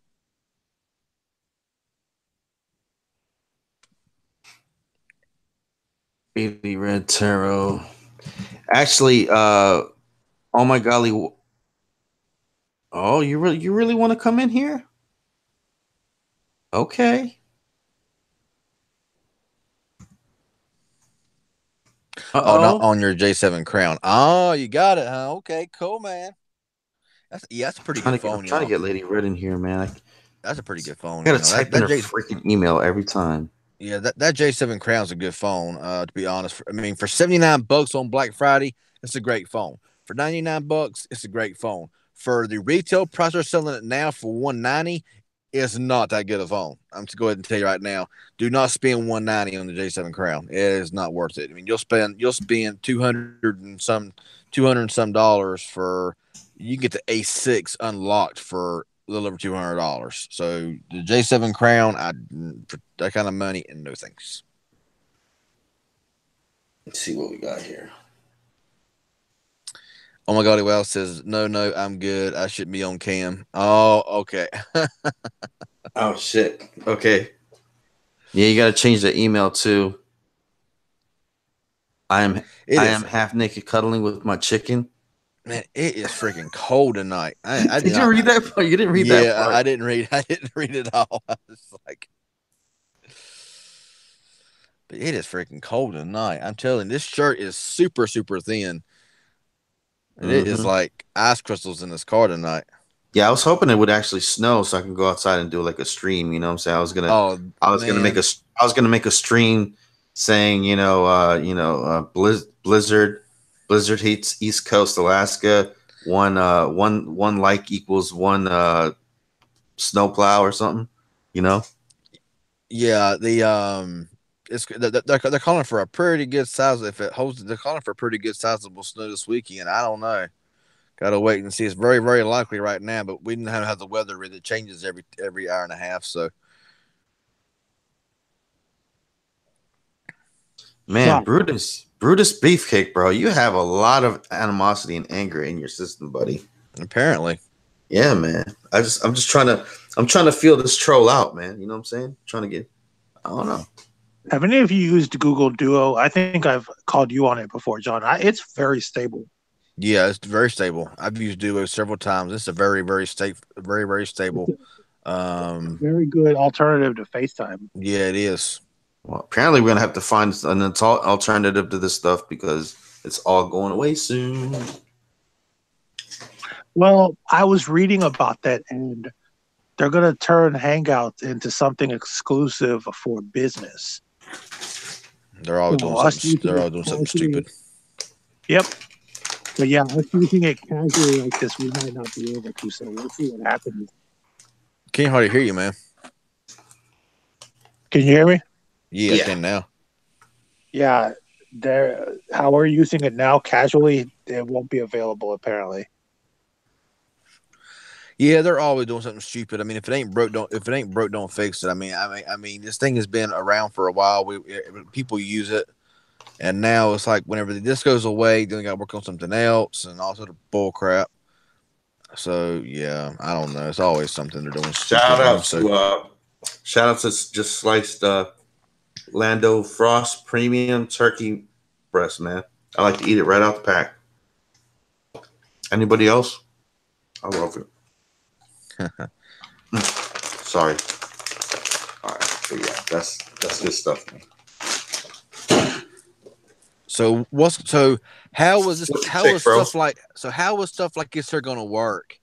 Lady Red Tarot. Actually, oh my golly. Oh, you really want to come in here? Okay. Oh, not Uh-oh. on your J7 Crown. Oh, you got it, huh? Okay, cool, man. That's a pretty good I'm phone, trying to y'all. get Lady Red in here, man. That's a pretty good I phone, gotta type in That her J freaking email every time. Yeah, that J7 Crown's a good phone. To be honest, I mean, for $79 on Black Friday, it's a great phone. For $99, it's a great phone. For the retail price they're selling it now for $190, it's not that good a phone. I'm to go ahead and tell you right now, do not spend $190 on the J7 Crown. It is not worth it. I mean, you'll spend 200 and some dollars for you can get the A6 unlocked for a little over $200. So the J7 Crown, for that kind of money, and no thanks. Let's see what we got here. Oh my God, Well says, no, I'm good. I shouldn't be on cam. Oh, okay. Oh shit. Okay. Yeah, you got to change the email to I am It I is, am half naked cuddling with my chicken. man, it is freaking cold tonight. I did Did you not. read that part? You didn't read that Yeah, part. I didn't read. I didn't read it all. I was like, but it is freaking cold tonight. I'm telling you, this shirt is super, super thin. And it is Mm-hmm. like ice crystals in this car tonight. Yeah, I was hoping it would actually snow so I can go outside and do like a stream. You know what I'm saying? Oh I was gonna make man, a stream saying blizzard hits East Coast Alaska. One like equals one snowplow or something. You know? yeah. They're calling for a pretty good size. If it holds, they're calling for a pretty good sizable snow this weekend. I don't know. Got to wait and see. It's very, very likely right now, but we didn't have the weather really changes every hour and a half. So Man, John, Brutus Beefcake, bro. You have a lot of animosity and anger in your system, buddy. apparently, Yeah, man. I'm trying to feel this troll out, man. You know what I'm saying? Trying to get I don't know. have any of you used Google Duo? I think I've called you on it before, John. It's very stable. yeah, it's very stable. I've used Duo several times. It's a very, very stable, very, very stable. Very good alternative to FaceTime. Yeah, it is. Well, apparently we're gonna have to find an alternative to this stuff because it's all going away soon. Well, I was reading about that, and they're going to turn Hangouts into something exclusive for business. They're always So doing us something. using They're it always doing something casually- stupid. Yep. But yeah, us using it casually like this, we might not be able to. So we'll see what happens. Can't hardly hear you, man. Can you hear me? Yeah, I Yeah. can now. Yeah. How we're using it now casually, it won't be available apparently. Yeah, they're always doing something stupid. I mean, if it ain't broke, don't fix it. I mean, this thing has been around for a while. People use it, and now it's like whenever this goes away, then we got to work on something else and all sort of bull crap. So yeah, I don't know. It's always something they're doing stupid. Shout out to just sliced Lando Frost premium turkey breast, man. I like to eat it right out the pack. Anybody else? I love it. Sorry. All right, but yeah, that's good stuff, man. So how was this? What's your How take, was bro? stuff like this here going to work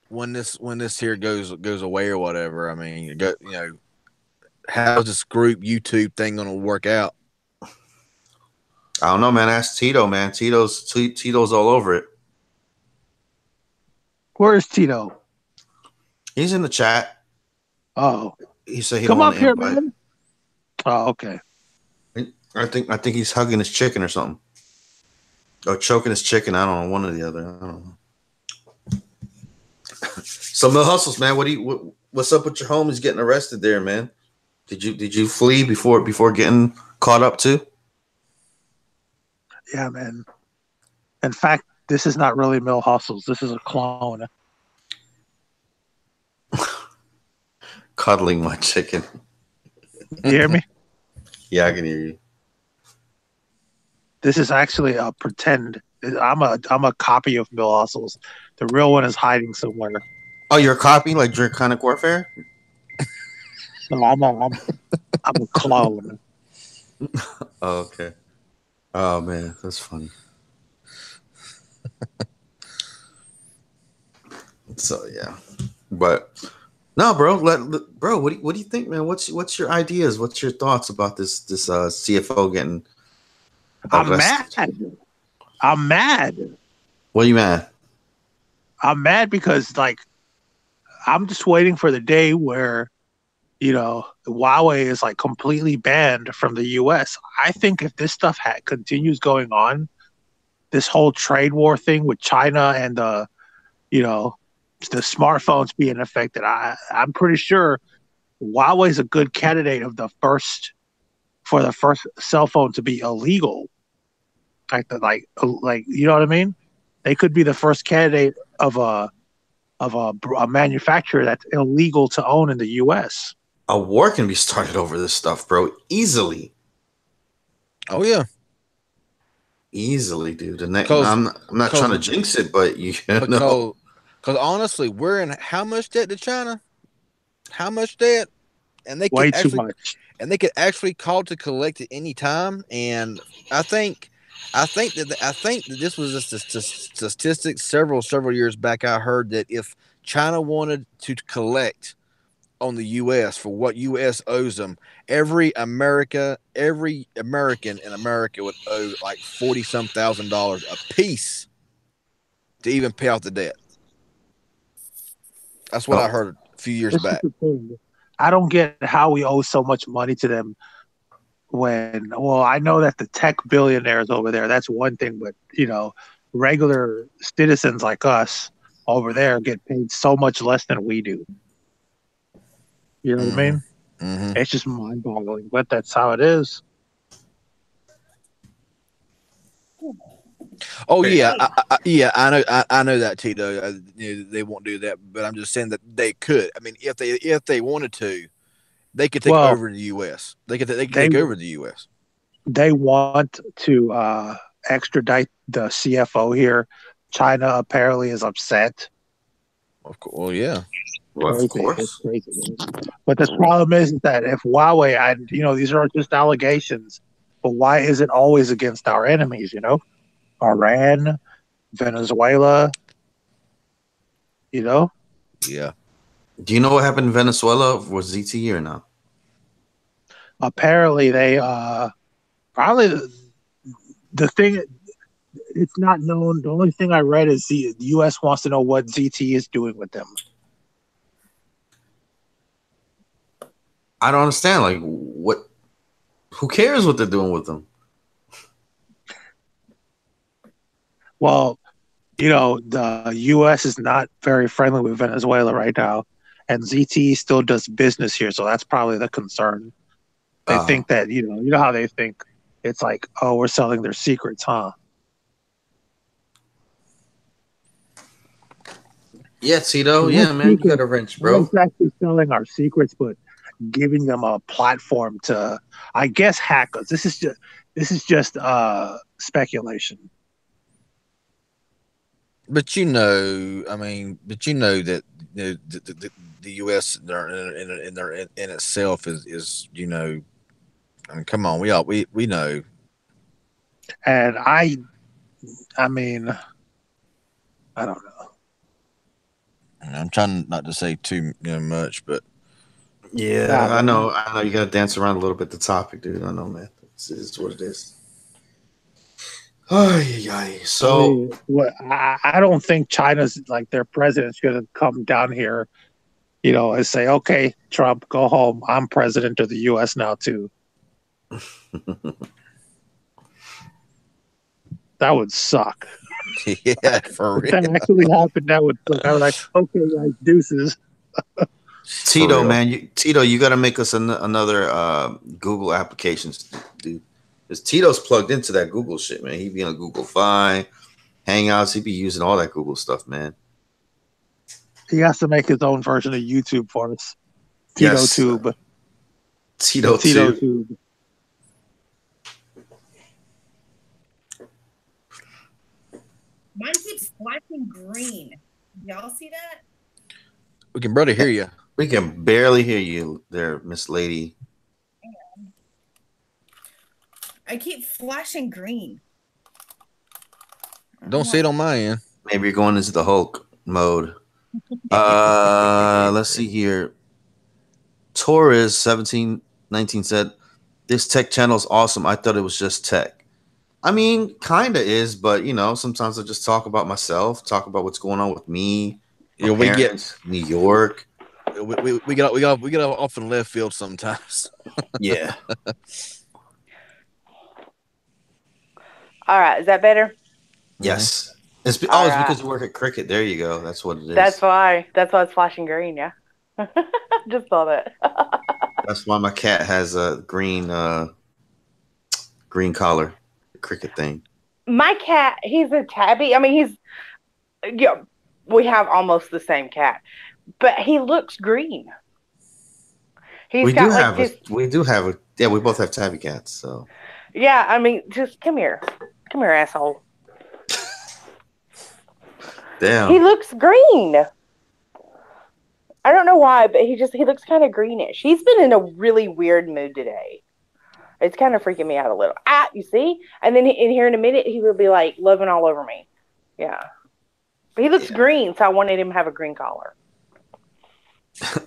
when this here goes away or whatever? I mean, how's this group YouTube thing going to work out? I don't know, man. Ask Tito, man. Tito's all over it. Where's Tito? He's in the chat. Oh, He said he come don't up want to here, invite. man. Oh, okay. I think he's hugging his chicken or something, or choking his chicken. I don't know, one or the other. I don't know. So Mill Hustles, man. What's up with your homies getting arrested there, man? Did you flee before getting caught up too? Yeah, man. In fact, this is not really Mill Hustles. This is a clone. Cuddling my chicken. You hear me? Yeah, I can hear you. This is actually a pretend. I'm a copy of Mill Hustles. The real one is hiding somewhere. Oh, you're a copy like Draconic Warfare? So I'm a clone. Oh, okay. Oh man, that's funny. So yeah, but No, bro. Bro, what do you think, man? What's your ideas? What's your thoughts about this CFO getting I'm arrested? mad. I'm mad. What are you mad? I'm mad because like I'm just waiting for the day where Huawei is like completely banned from the U.S. I think if this stuff continues going on, this whole trade war thing with China and you know the smartphones being affected, I'm pretty sure Huawei is a good candidate of the first for the first cell phone to be illegal. Like you know what I mean? They could be the first candidate of a manufacturer that's illegal to own in the U.S. A war can be started over this stuff, bro. Easily. Oh yeah, Easily, dude. And because I'm not trying to jinx it, but you know. Because honestly, we're in how much debt to China? How much debt? And they could Way too actually much. call to collect at any time. And I think that this was a statistic several years back. I heard that if China wanted to collect on the U.S. for what U.S. owes them, every American in America would owe like $40-some thousand a piece to even pay off the debt. That's what I Oh, heard a few years This is back. the thing. I don't get how we owe so much money to them well, I know that the tech billionaires over there, that's one thing, but regular citizens like us over there get paid so much less than we do. You know what I mean? Mm-hmm. It's just mind boggling, but that's how it is. Oh yeah, I know that Tito. They won't do that, but I'm just saying that they could. I mean, if they wanted to, they could take Well, over the U.S. They could they take over the U.S. they want to extradite the CFO here. China apparently is upset. Of course, well, yeah. well, of Crazy. It's course. crazy. But the problem is that if Huawei, these are just allegations, but why is it always against our enemies? Iran, Venezuela, you know? Yeah. Do you know what happened in Venezuela with ZTE or not? Apparently they probably the thing it's not known. The only thing I read is the US wants to know what ZT is doing with them. I don't understand. Like, what? Who cares what they're doing with them? Well, the US is not very friendly with Venezuela right now, and ZTE still does business here, so that's probably the concern. They think that, you know how they think it's like, oh, we're selling their secrets, huh? Yeah, Tito. Not Yeah, man, you got secrets, a wrench, not bro. exactly selling our secrets, but giving them a platform to, I guess, hack us. This is just speculation. But I mean, that the U.S. in itself is I mean, come on, we know. And I mean, I don't know. I'm trying not to say too much, but Yeah, I know. I know. You got to dance around a little bit the topic, dude. I know, man. It's what it is. Oh, yeah. So, I mean, I don't think China's like their president's going to come down here, and say, "Okay, Trump, go home. I'm president of the U.S. now too." That would suck. yeah, for If that real. actually happened, that would suck. I was like, "Okay, guys, deuces." Tito, man, you got to make us another Google applications, dude. Because Tito's plugged into that Google shit, man. He be on Google Fi, Hangouts. He be using all that Google stuff, man. He has to make his own version of YouTube for us. Yes, TitoTube. Tito too. TitoTube. Mine keeps flashing green. Y'all see that? We can barely hear you. We can barely hear you there, Miss Lady. I keep flashing green. Don't see it on my end. Maybe you're going into the Hulk mode. Let's see here. Torres 1719 said, "This tech channel is awesome. I thought it was just tech." I mean, kinda is, but you know, sometimes I just talk about myself, talk about what's going on with me, my We get parents, New York. we get off in left field sometimes. Yeah. All right, is that better? Yes. It's All it's right. because you work at Cricket. There you go. That's what it is. That's why it's flashing green. Yeah, just saw that. That's why my cat has a green collar, the Cricket thing. My cat, he's a tabby. I mean, we have almost the same cat, but he looks green. We do have we both have tabby cats, so. Yeah, I mean, just come here, asshole. Damn. He looks green. I don't know why, but he looks kind of greenish. He's been in a really weird mood today. It's kind of freaking me out a little. You see? And then in here in a minute, he will be like loving all over me. Yeah. But he looks green, so I wanted him to have a green collar.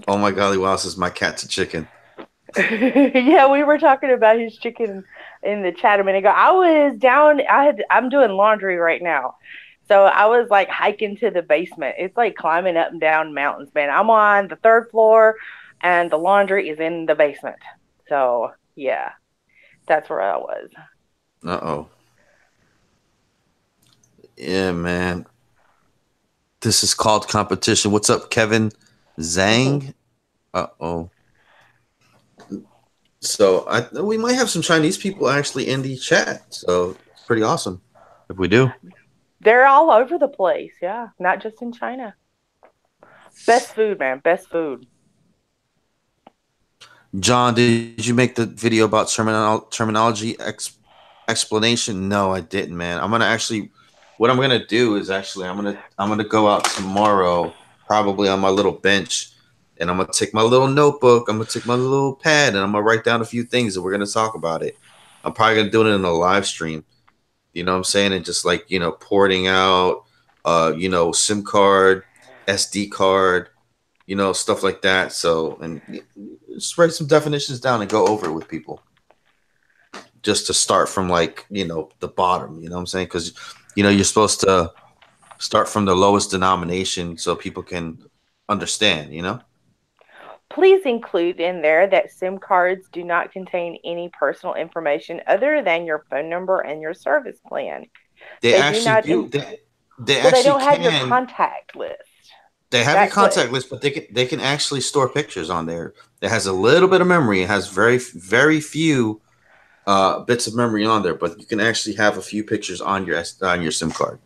Oh my golly, wow, this is my cat's a chicken. Yeah, we were talking about his chicken in the chat a minute ago. I was down, I'm doing laundry right now. So I was like hiking to the basement. It's like climbing up and down mountains, man. I'm on the 3rd floor and the laundry is in the basement. So yeah, that's where I was. Uh-oh. Yeah, man. This is called competition. What's up, Kevin Zhang? Uh-oh. So we might have some Chinese people actually in the chat. So it's pretty awesome if we do. They're all over the place, yeah. Not just in China. Best food, man. Best food. John, did you make the video about terminology explanation? No, I didn't, man. What I'm gonna do is I'm gonna go out tomorrow, probably on my little bench, and I'm gonna take my little notebook, I'm gonna take my little pad, and I'm gonna write down a few things, and we're gonna talk about it. I'm probably gonna do it in a live stream. You know what I'm saying? And just like, porting out, SIM card, SD card, stuff like that. So, and just write some definitions down and go over it with people. Just to start from like, the bottom, you know what I'm saying? Because, you're supposed to start from the lowest denomination so people can understand, Please include in there that SIM cards do not contain any personal information other than your phone number and your service plan. They actually do. They don't have your contact list. They have your contact list, but they can actually store pictures on there. It has a little bit of memory. It has very, very few bits of memory on there, but you can actually have a few pictures on your SIM card.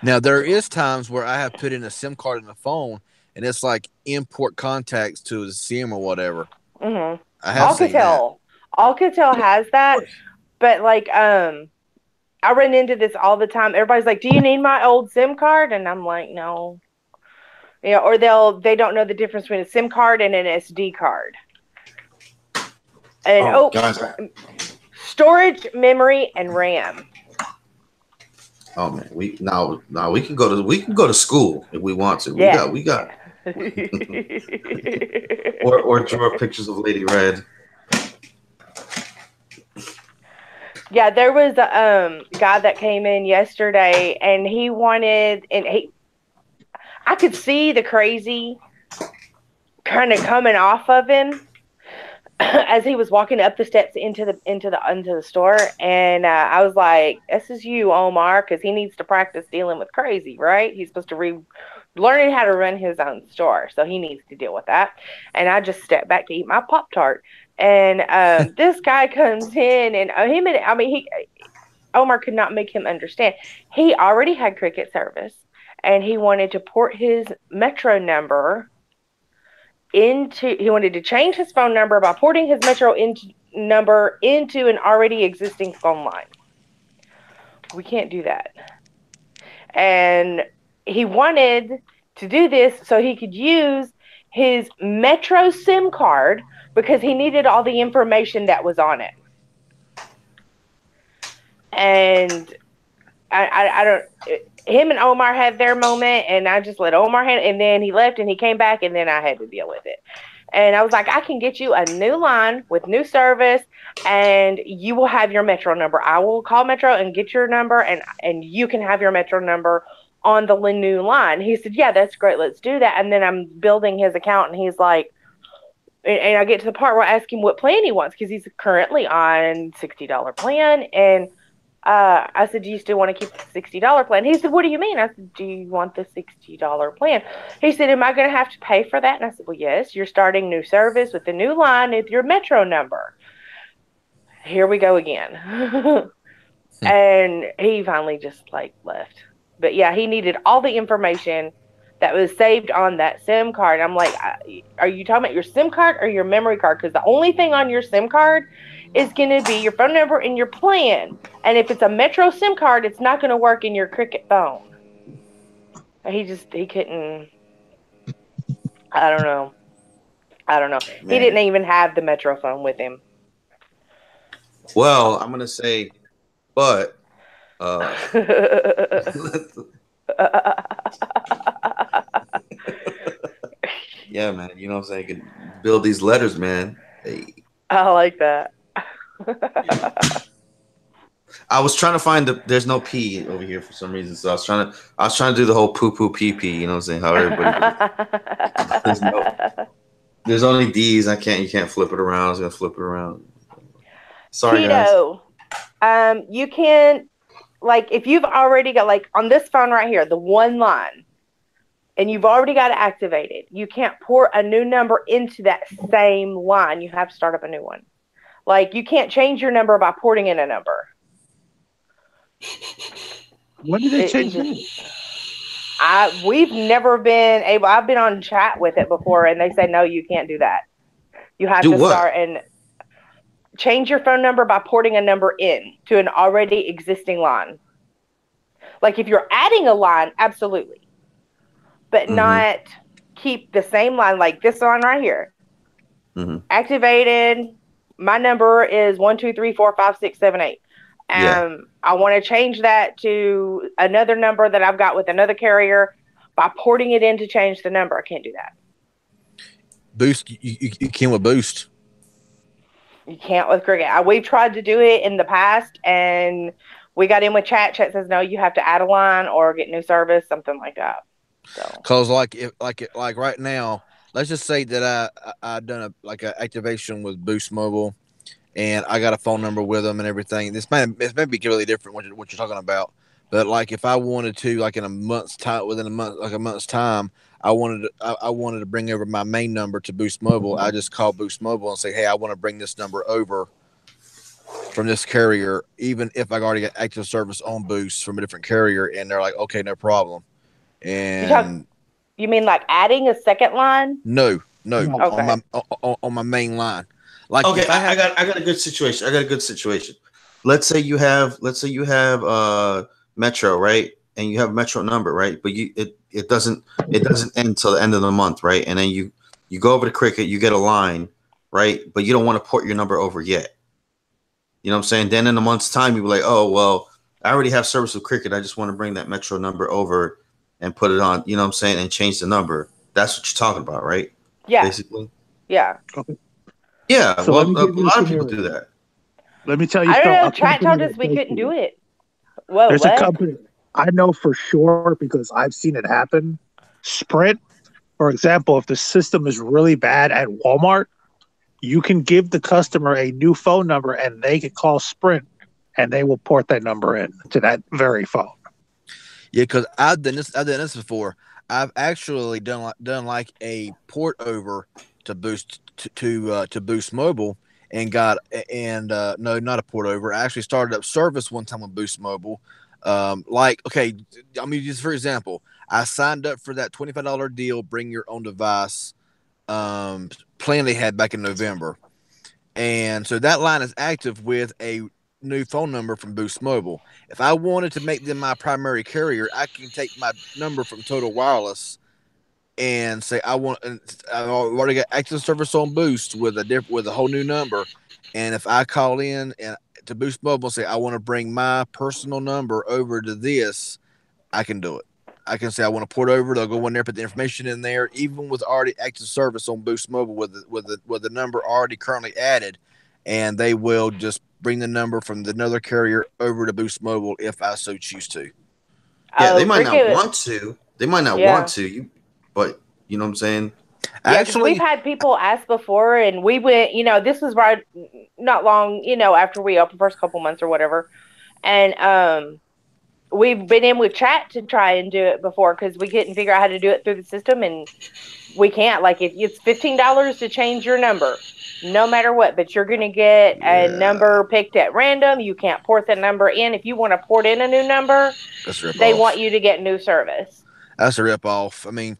Now, there is times where I have put in a SIM card in the phone, and it's like import contacts to the SIM or whatever. Mm-hmm. I have seen that. Alcatel has that, but like I run into this all the time. Everybody's like, "Do you need my old SIM card?" And I'm like, "No." Or they don't know the difference between a SIM card and an SD card. And guys. Storage, memory, and RAM. Oh man, we can go to school if we want to. Yeah. We got. or draw pictures of Lady Red. Yeah, there was a guy that came in yesterday, and I could see the crazy kind of coming off of him as he was walking up the steps into the store, and I was like, "This is you, Omar," because he needs to practice dealing with crazy, right? He's supposed to learning how to run his own store, so he needs to deal with that. And I just stepped back to eat my Pop-Tart, and this guy comes in, and Omar could not make him understand. He already had Cricket service, and he wanted to port his Metro number he wanted to change his phone number by porting his Metro number into an already existing phone line. We can't do that. And he wanted to do this so he could use his Metro SIM card because he needed all the information that was on it. And him and Omar had their moment, and I just let Omar handle it, and then he left, and he came back, and then I had to deal with it. And I was like, I can get you a new line with new service, and you will have your Metro number. I will call Metro and get your number, and you can have your Metro number on the new line. He said, yeah, that's great. Let's do that. And then I'm building his account, and he's like, and I get to the part where I ask him what plan he wants, because he's currently on $60 plan, and I said, do you still want to keep the $60 plan? He said, what do you mean? I said, do you want the $60 plan? He said, am I going to have to pay for that? And I said, well, yes, you're starting new service with the new line with your Metro number. Here we go again. And he finally just left. But yeah, he needed all the information that was saved on that SIM card. I'm like, are you talking about your SIM card or your memory card? Because the only thing on your SIM card is going to be your phone number and your plan. And if it's a Metro SIM card, it's not going to work in your Cricket phone. He couldn't. I don't know. Man. He didn't even have the Metro phone with him. Well, I'm going to say, but. Yeah, man. You know what I'm saying? You can build these letters, man. Hey. I like that. I was trying to find there's no P over here for some reason, so I was trying to do the whole poo poo pee pee. You know what I'm saying? How everybody. There's only D's. You can't flip it around. I was gonna flip it around. Sorry, Tito, guys. You can, if you've already got on this phone right here, the one line, and you've already got it activated, you can't port a new number into that same line. You have to start up a new one. You can't change your number by porting in a number. When did they change that? We've never been able. I've been on chat with it before, and they say no, you can't do that. You have to start and change your phone number by porting a number in to an already existing line. If you're adding a line, absolutely, but not keep the same line. Like this line right here, activated. My number is 1234567 I want to change that to another number that I've got with another carrier by porting it in to change the number. I can't do that. Boost, you can't with Boost. You can't with Cricket. We've tried to do it in the past, and we got in with chat. Chat says no, you have to add a line or get new service, something like that. So, cause like right now, let's just say that I done a activation with Boost Mobile, and I got a phone number with them and everything. This may be really different what you're talking about, but if I wanted to, in a month's time, within a month's time, I wanted to bring over my main number to Boost Mobile. I just call Boost Mobile and say, hey, I want to bring this number over from this carrier, even if I already got active service on Boost from a different carrier, and they're like, okay, no problem. And you mean adding a second line? No, okay. on my main line. Okay, I got a good situation. Let's say you have Metro, right? And you have a Metro number, right? But it doesn't end till the end of the month, right? And then you go over to Cricket, you get a line, right? But you don't want to port your number over yet. You know what I'm saying? Then in a month's time, you'll be like, oh, well, I already have service with Cricket. I just want to bring that Metro number over and put it on, you know what I'm saying, and change the number. That's what you're talking about, right? Yeah. Basically. Yeah. Okay. Yeah. So well, a lot of people do that. Let me tell you. I don't know. Chat told us we couldn't do it. Whoa, there's a company I know for sure because I've seen it happen. Sprint, for example, if the system is really bad at Walmart, you can give the customer a new phone number and they can call Sprint and they will port that number in to that very phone. Yeah, because I've done this before. I've actually done a port over to Boost to Boost Mobile and no, not a port over. I actually started up service one time with Boost Mobile. Okay, I mean, just for example, I signed up for that $25 deal, bring your own device plan they had back in November, and so that line is active with a new phone number from Boost Mobile. If I wanted to make them my primary carrier, I can take my number from Total Wireless and say I've already got active service on Boost with a whole new number, and if I call in and to Boost Mobile and say I want to bring my personal number over to this, I can do it. I can say I want to port over. They'll go in there, put the information in there, even with already active service on Boost Mobile with the number already currently added, and they will just bring the number from another carrier over to Boost Mobile if I so choose to. Yeah, they Oh, might not Cricket. want to. They might not Yeah. want to. But you know what I'm saying? Yeah, 'cause Actually, we've had people ask before, and we went, this was right not long, after we opened first couple months or whatever. And we've been in with chat to try and do it before because we couldn't figure out how to do it through the system, and we can't. Like, if it's $15 to change your number, no matter what, but you're going to get a number picked at random. You can't port that number in. If you want to port in a new number, they want you to get new service. That's a ripoff. I mean,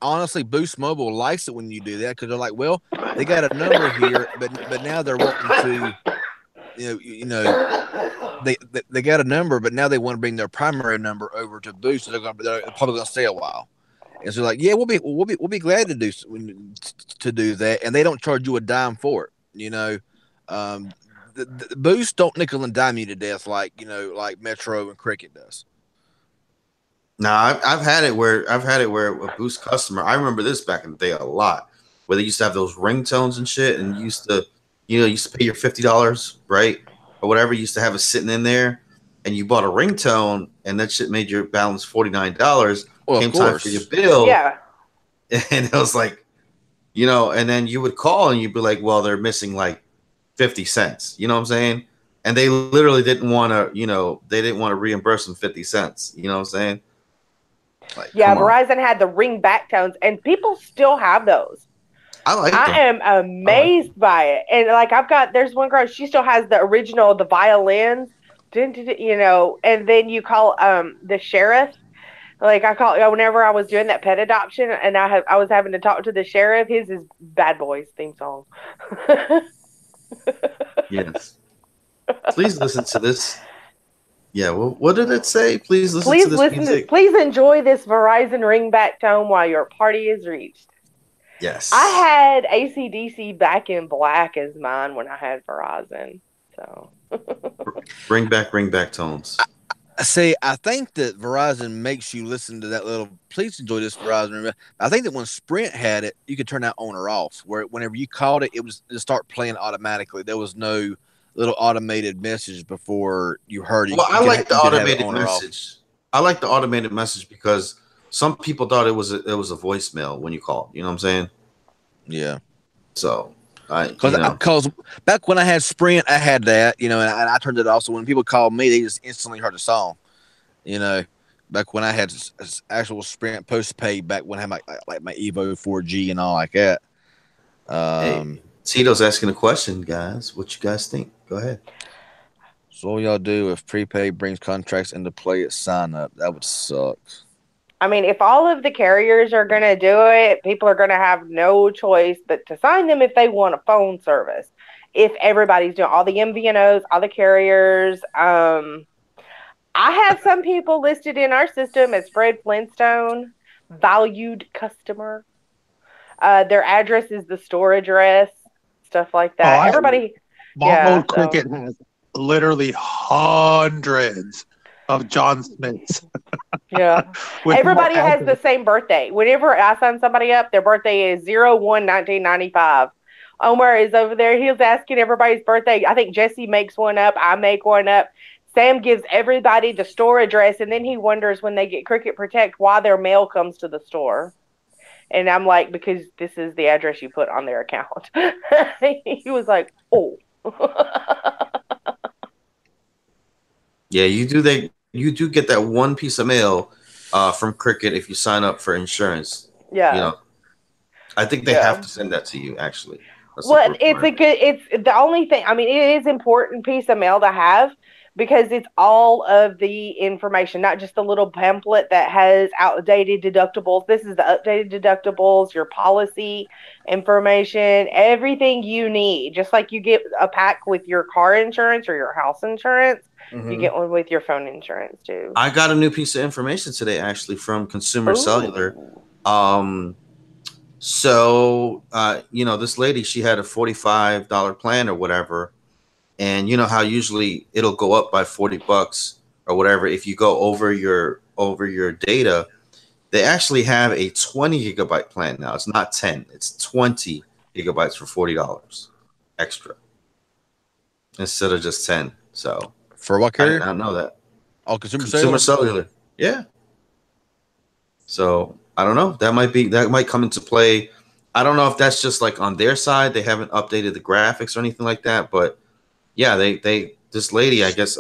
honestly, Boost Mobile likes it when you do that because they're like, well, they got a number here, but now they're wanting to, they got a number, but now they want to bring their primary number over to Boost. So they're probably going to stay a while. And so like, yeah, we'll be glad to do that, and they don't charge you a dime for it. The Boost don't nickel and dime you to death like Metro and Cricket does. No, I've had it where a Boost customer. I remember this back in the day a lot, where they used to have those ringtones and shit, and you used to pay your $50, right, or whatever. You used to have it sitting in there, and you bought a ringtone, and that shit made your balance $49. Well, came time for your bill, yeah, and it was like, and then you would call and you'd be like, well, they're missing like 50 cents. You know what I'm saying? And they literally didn't want to reimburse them 50 cents. You know what I'm saying? Like, yeah, Verizon had the ring back tones, and people still have those. I am amazed by it. And like there's one girl, she still has the original, the violins, and then you call the sheriff. Like I call whenever I was doing that pet adoption, and I was having to talk to the sheriff. His is Bad Boys theme song. Yes. Please listen to this. Yeah, well, what did it say? Please listen to this music. Please enjoy this Verizon ringback tone while your party is reached. Yes. I had AC/DC Back in Black as mine when I had Verizon. So Bring back tones. See, I think that Verizon makes you listen to that little. Please enjoy this Verizon. I think that when Sprint had it, you could turn that on or off. Where whenever you called it, it was to start playing automatically. There was no little automated message before you heard it. Well, I like the automated message. I like the automated message because some people thought it was a voicemail when you called. You know what I'm saying? Yeah. So because back when I had Sprint, I had that, and I turned it off. So when people called me, they just instantly heard the song. Back when I had actual Sprint postpaid, back when I had my Evo 4G and all like that. Hey, Tito's asking a question, guys. What you guys think? Go ahead. So all y'all do if prepaid brings contracts into play at sign up, that would suck. I mean, if all of the carriers are going to do it, people are going to have no choice but to sign them if they want a phone service. If everybody's doing all the MVNOs, all the carriers. I have some people listed in our system as Fred Flintstone, valued customer. Their address is the store address, stuff like that. Old Cricket has literally hundreds of John Smiths. Yeah. Everybody has the same birthday. Whenever I sign somebody up, their birthday is 01/1995. Omar is over there. He was asking everybody's birthday. I think Jesse makes one up. I make one up. Sam gives everybody the store address, and then he wonders when they get Cricket Protect why their mail comes to the store. And I'm like, because this is the address you put on their account. He was like, oh. Yeah, you do get that one piece of mail from Cricket if you sign up for insurance. Yeah. I think they have to send that to you, actually. It's the only thing. I mean, it is important piece of mail to have because it's all of the information, not just the little pamphlet that has outdated deductibles. This is the updated deductibles, your policy information, everything you need. Just like you get a pack with your car insurance or your house insurance, you get one with your phone insurance too. I got a new piece of information today, actually, from Consumer Cellular. So, this lady, she had a $45 plan or whatever. And you know how usually it'll go up by $40 or whatever, if you go over your data, they actually have a 20 gigabyte plan now. It's not 10, it's 20 gigabytes for $40 extra instead of just 10. So For what I carrier? did not know that. Oh, consumer Consumer cellular. cellular. Yeah. So I don't know. That might come into play. I don't know if that's just like on their side. They haven't updated the graphics or anything like that. But yeah, this lady, I guess,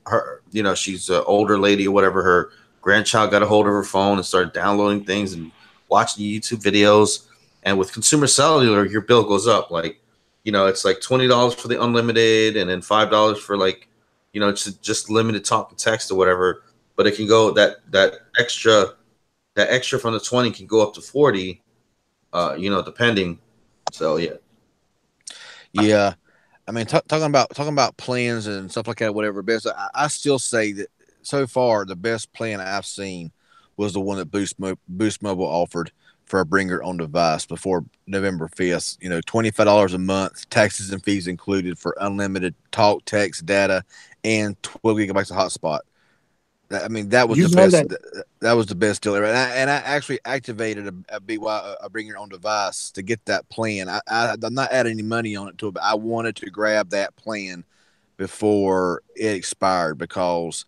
her, she's an older lady or whatever. Her grandchild got a hold of her phone and started downloading things and watching YouTube videos. And with consumer cellular, your bill goes up. Like, it's like $20 for the unlimited, and then $5 for like, it's just limited talk and text or whatever. But it can go that extra from the 20 can go up to 40, depending. So yeah. Yeah. I mean, talking about plans and stuff like that, whatever. Best, I still say that so far the best plan I've seen was the one that Boost Mobile offered for a bring your own device before November 5th. $25 a month, taxes and fees included, for unlimited talk, text, data, and 12 gigabytes of hotspot. I mean, that was the best. That was the best deal ever. And I actually activated a bring your own device to get that plan. I'm not adding any money on it to it, but I wanted to grab that plan before it expired because,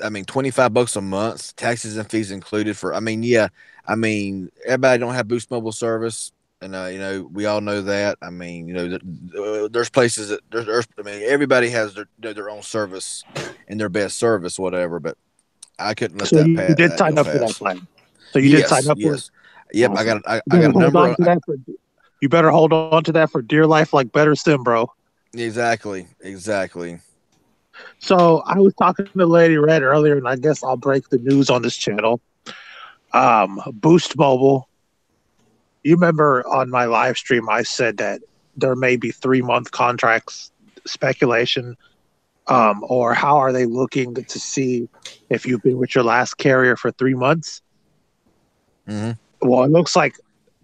I mean, $25 a month, taxes and fees included for. I mean, yeah. I mean, everybody don't have Boost Mobile service. And we all know that. I mean, there's places that I mean, everybody has their own service and their best service, whatever. But I couldn't let that pass. You did sign up for that plan. So you did sign up for it. Yep, awesome. I got a number. You better hold on to that for dear life, like Better Sim, bro. Exactly. So I was talking to Lady Red earlier, and I guess I'll break the news on this channel. Boost Mobile. You remember on my live stream, I said that there may be 3-month contracts, speculation, or how are they looking to see if you've been with your last carrier for 3 months? Mm-hmm. Well, it looks like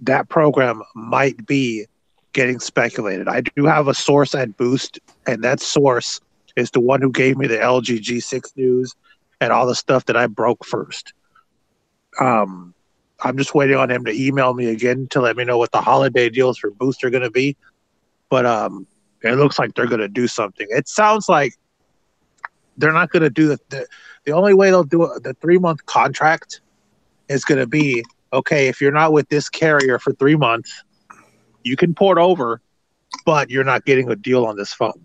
that program might be getting speculated. I do have a source at Boost, and that source is the one who gave me the LG G6 news and all the stuff that I broke first. I'm just waiting on him to email me again to let me know what the holiday deals for Boost are going to be. But it looks like they're going to do something. It sounds like they're not going to do the only way they'll do it, the 3-month contract is going to be, okay, if you're not with this carrier for 3 months, you can port over, but you're not getting a deal on this phone.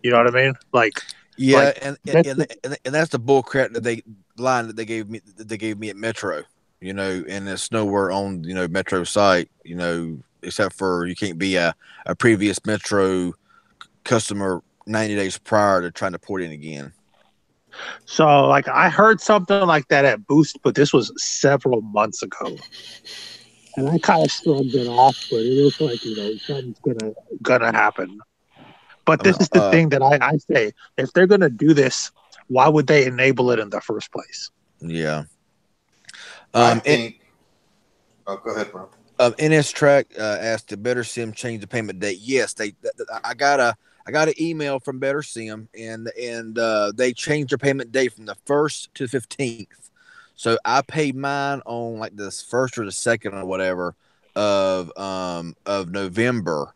You know what I mean? Like, yeah, and that's the bull crap that they gave me at Metro, and it's nowhere on Metro site, except for you can't be a previous Metro customer 90 days prior to trying to port in again. So, like, I heard something like that at Boost, but this was several months ago, and I kind of shrugged it off. But it looks like something's gonna happen. But this is the thing that I say: if they're gonna do this, why would they enable it in the first place? Yeah. I think. Go ahead, bro. NS Track asked, did Better Sim change the payment date? Yes, I got an email from Better Sim, and they changed their payment date from the 1st to the 15th. So I paid mine on like the 1st or the 2nd or whatever of November.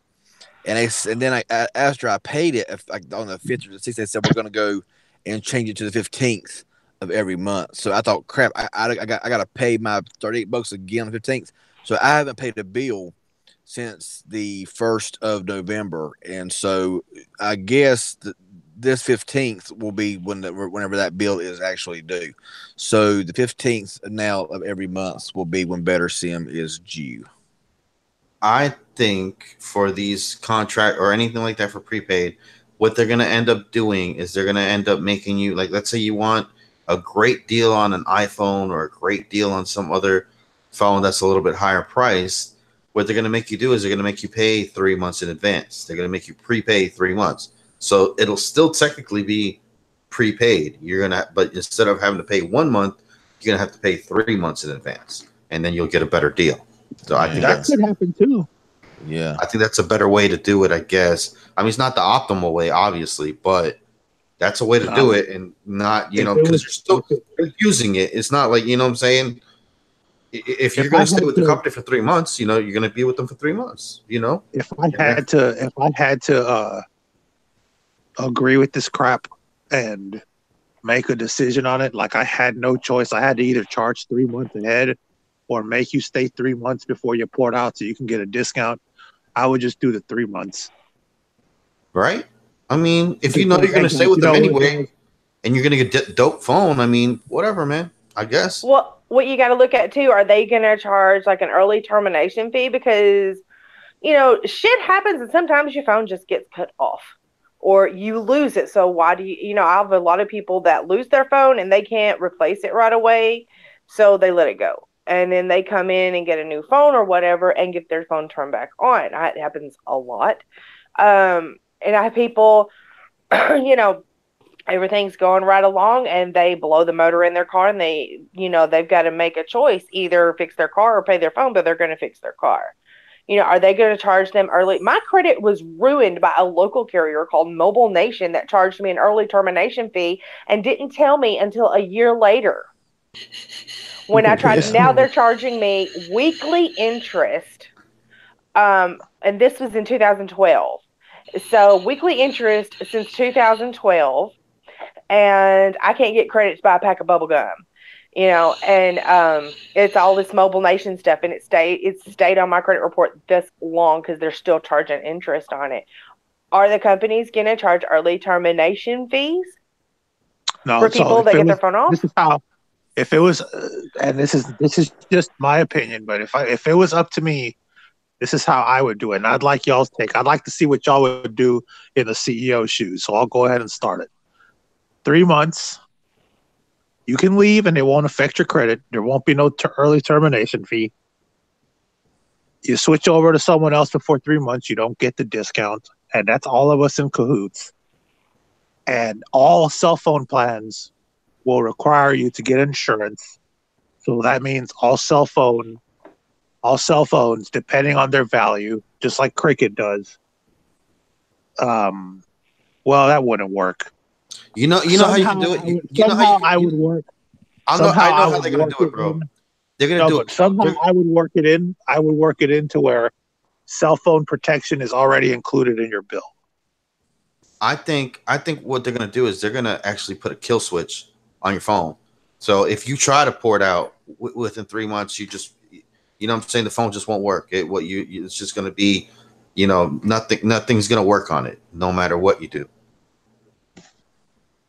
And then after I paid it, on the 5th or the 6th, they said we're going to go and change it to the 15th of every month. So I thought, crap, I got to pay my $38 again on the 15th. So I haven't paid a bill since the 1st of November, and so I guess this 15th will be whenever that bill is actually due. So the 15th now of every month will be when Better Sim is due. I think for these contract or anything like that for prepaid, what they're going to end up doing is they're going to end up making you, like, let's say you want a great deal on an iPhone or a great deal on some other phone that's a little bit higher priced. What they're going to make you do is they're going to make you pay 3 months in advance. They're going to make you prepay 3 months. So it'll still technically be prepaid. But instead of having to pay 1 month, you're going to have to pay 3 months in advance, and then you'll get a better deal. So I think that could happen too. Yeah, I think that's a better way to do it, I guess. I mean, it's not the optimal way, obviously, but That's a way to do it, and not, you know, because you're still using it. It's not like, you know what I'm saying? If you're going to stay with the company for 3 months, you know, you're going to be with them for 3 months, you know? If I had to agree with this crap and make a decision on it, like I had no choice. I had to either charge 3 months ahead or make you stay 3 months before you port out so you can get a discount. I would just do the 3 months. Right? I mean, if you know you're going to stay with them anyway, and you're going to get dope phone, I mean, whatever, man, I guess. Well, what you got to look at too, are they going to charge like an early termination fee? Because, you know, shit happens and sometimes your phone just gets cut off or you lose it. So why do you know, I have a lot of people that lose their phone and they can't replace it right away. So they let it go. And then they come in and get a new phone or whatever and get their phone turned back on. It happens a lot. And I have people, you know, everything's going right along and they blow the motor in their car and they, you know, they've got to make a choice, either fix their car or pay their phone, but they're going to fix their car. You know, are they going to charge them early? My credit was ruined by a local carrier called Mobile Nation that charged me an early termination fee and didn't tell me until a year later. When I tried, now they're charging me weekly interest. And this was in 2012. So weekly interest since 2012, and I can't get credit to buy a pack of bubble gum, you know, and it's all this Mobile Nation stuff, and it's stayed on my credit report this long because they're still charging interest on it. Are the companies going to charge early termination fees for people that get their phone off? This is how, if it was, and this is just my opinion, but if it was up to me, this is how I would do it. And I'd like y'all's take. I'd like to see what y'all would do in the CEO shoes. So I'll go ahead and start it. 3 months. You can leave and it won't affect your credit. There won't be no early termination fee. You switch over to someone else before 3 months, you don't get the discount. And that's all of us in cahoots. And all cell phone plans will require you to get insurance. So that means all cell phones, depending on their value, just like Cricket does. Well, that wouldn't work. You know how you can do it. I would work. I know how they're gonna do it, bro. They're gonna do it. Somehow I would work it in. I would work it into where cell phone protection is already included in your bill. I think what they're gonna do is they're gonna actually put a kill switch on your phone. So if you try to port out within 3 months, you know what I'm saying, the phone just won't work. It's just going to be, you know, nothing's going to work on it no matter what you do.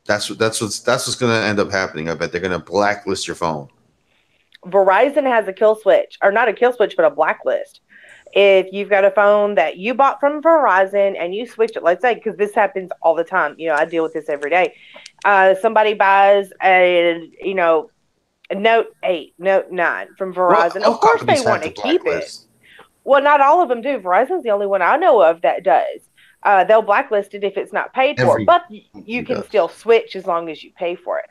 That's what's going to end up happening. I bet they're going to blacklist your phone. Verizon has a kill switch, or not a kill switch, but a blacklist. If you've got a phone that you bought from Verizon and you switch it, let's say, because this happens all the time. You know, I deal with this every day. Somebody buys a Note 8, Note 9 from Verizon. Well, of course they want to keep it. Well, not all of them do. Verizon's the only one I know of that does. They'll blacklist it if it's not paid for, but you can still switch as long as you pay for it.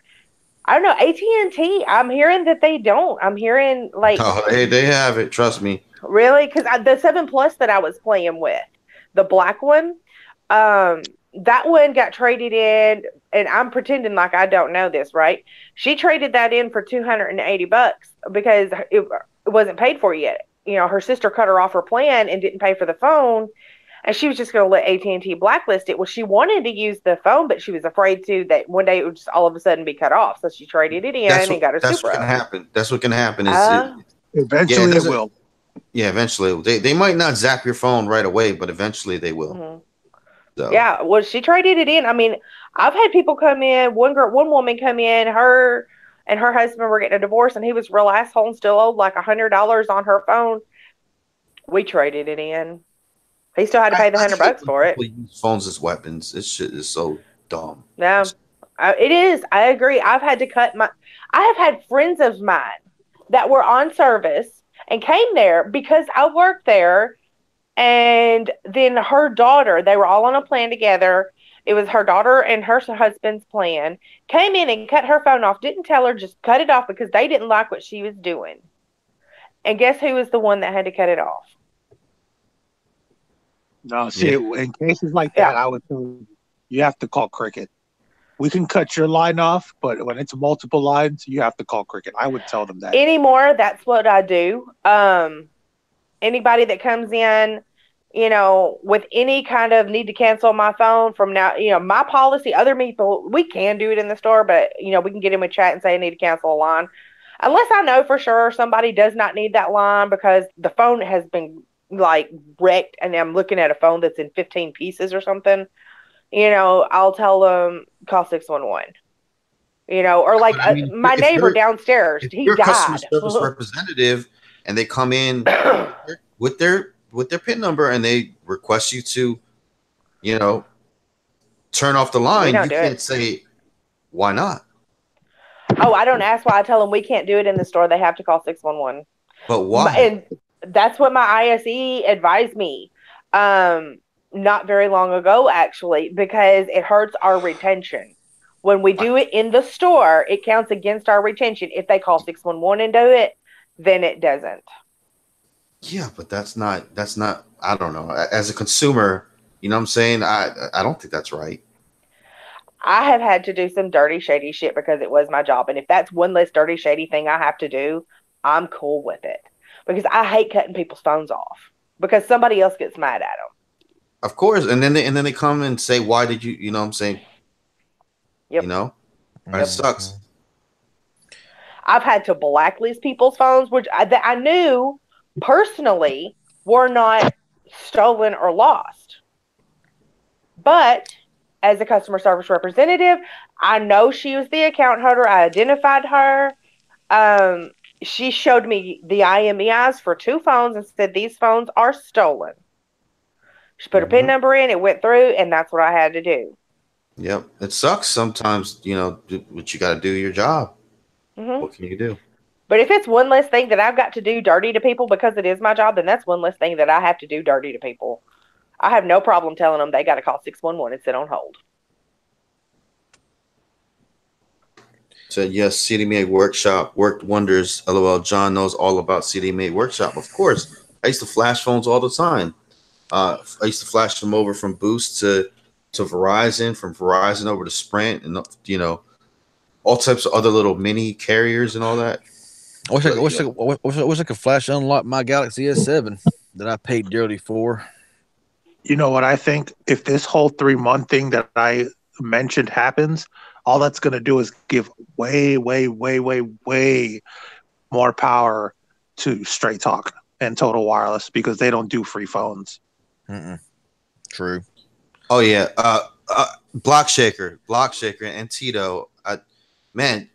I don't know. AT&T, I'm hearing that they don't. I'm hearing like... Oh, they have it. Trust me. Really? Because the 7 Plus that I was playing with, the black one, that one got traded in, and I'm pretending like I don't know this, right? She traded that in for $280 because it wasn't paid for yet. You know, her sister cut her off her plan and didn't pay for the phone, and she was just going to let AT&T blacklist it. Well, she wanted to use the phone, but she was afraid that one day it would just all of a sudden be cut off. So she traded it in and got her That's super. What can happen. That's what can happen. Eventually it will. Yeah, eventually. They might not zap your phone right away, but eventually they will. Mm-hmm. So. Yeah, well, she traded it in. I mean, I've had people come in, one woman come in, her and her husband were getting a divorce, and he was real asshole and still owed like $100 on her phone. We traded it in. He still had to pay the $100 for it. People use phones as weapons. This shit is so dumb. No, it is. I agree. I have had friends of mine that were on service and came there because I worked there. And then her daughter, they were all on a plan together. It was her daughter and her husband's plan. Came in and cut her phone off. Didn't tell her, just cut it off because they didn't like what she was doing. And guess who was the one that had to cut it off? No, see, in cases like that, I would tell you have to call Cricket. we can cut your line off, but when it's multiple lines, you have to call Cricket. I would tell them that. Anymore, that's what I do. Anybody that comes in, with any kind of need to cancel my phone from now, my policy, other people, we can do it in the store, but, we can get in with chat and say I need to cancel a line. Unless I know for sure somebody does not need that line because the phone has been like wrecked and I'm looking at a phone that's in 15 pieces or something, I'll tell them call 611. Or like my neighbor downstairs, he died. Customer service representative, and they come in with their PIN number and they request you to, turn off the line. You can't say why not. Oh, I don't ask why. I tell them we can't do it in the store. They have to call 611. But why? And that's what my ISE advised me. Not very long ago, actually, because it hurts our retention. When we do it in the store, it counts against our retention. If they call 611 and do it, then it doesn't. Yeah, but that's not, I don't know. As a consumer, you know what I'm saying? I don't think that's right. I have had to do some dirty, shady shit because it was my job. And if that's one less dirty, shady thing I have to do, I'm cool with it. Because I hate cutting people's phones off because somebody else gets mad at them. Of course. And then they come and say, why did you, you know what I'm saying? Yep. That sucks. I've had to blacklist people's phones, which I knew personally were not stolen or lost. But as a customer service representative, I know she was the account holder. I identified her. She showed me the IMEIs for 2 phones and said these phones are stolen. She put a PIN number in, it went through, and that's what I had to do. Yep. It sucks sometimes, but you got to do your job. What can you do? But if it's one less thing that I've got to do dirty to people because it is my job, then that's one less thing that I have to do dirty to people. I have no problem telling them they got to call 611 and sit on hold. Said, yes, CDMA Workshop worked wonders. LOL, John knows all about CDMA Workshop. Of course. I used to flash phones all the time. I used to flash them over from Boost to Verizon, from Verizon over to Sprint, and, all types of other little mini carriers and all that. I wish I could flash unlock my Galaxy S7 that I paid dearly for. You know what I think? If this whole 3-month thing that I mentioned happens, all that's going to do is give way, way, way, way, way more power to Straight Talk and Total Wireless because they don't do free phones. True. Oh yeah, Block Shaker, and Tito, man,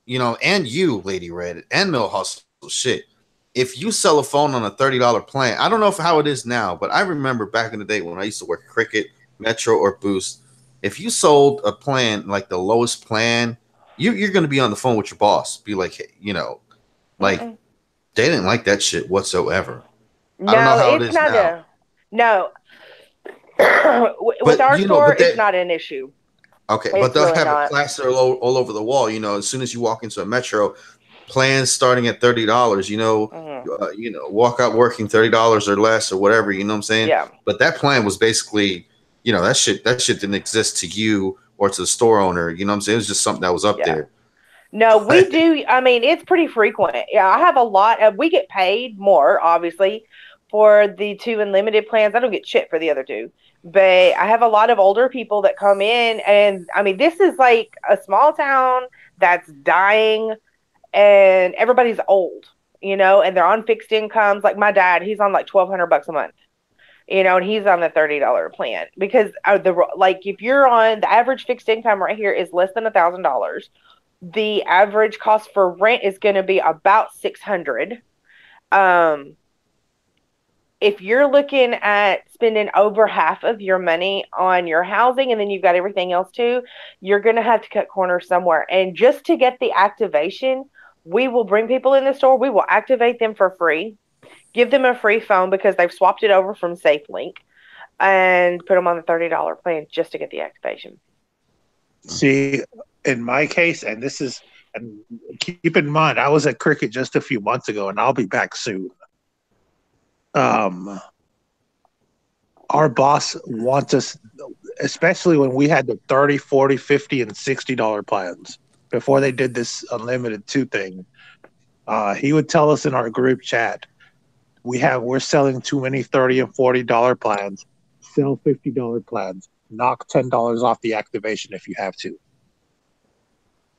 and you, Lady Red, and Mill Hustle, shit. If you sell a phone on a $30 plan, I don't know how it is now, but I remember back in the day when I used to work Cricket, Metro, or Boost. If you sold a plan like the lowest plan, you're going to be on the phone with your boss. Be like, hey, they didn't like that shit whatsoever. No, I don't know how it is now. No. With our store, it's not an issue. Okay, but they'll have a plaster all over the wall. As soon as you walk into a Metro, plans starting at $30. Walk out working $30 or less or whatever. You know what I'm saying? Yeah. But that plan was basically, that shit didn't exist to you or to the store owner. You know what I'm saying? It was just something that was up there. No, we do. I mean, it's pretty frequent. Yeah, I have a lot of. We get paid more, obviously, for the 2 unlimited plans. I don't get shit for the other 2. But I have a lot of older people that come in, and I mean, this is like a small town that's dying, and everybody's old, and they're on fixed incomes. Like my dad, he's on like $1,200 a month, and he's on the $30 plan because if you're on the average fixed income right here is less than $1,000. The average cost for rent is going to be about $600. If you're looking at spending over half of your money on your housing and then you've got everything else too, you're going to have to cut corners somewhere. And just to get the activation, we will bring people in the store. We will activate them for free, give them a free phone because they've swapped it over from SafeLink, and put them on the $30 plan just to get the activation. See, in my case, and keep in mind, I was at Cricket just a few months ago, and I'll be back soon. Our boss wants us. especially when we had the 30, 40, 50, and $60 plans before they did this unlimited 2 thing. He would tell us in our group chat, we're selling too many $30 and $40 plans. Sell $50 plans. Knock $10 off the activation if you have to.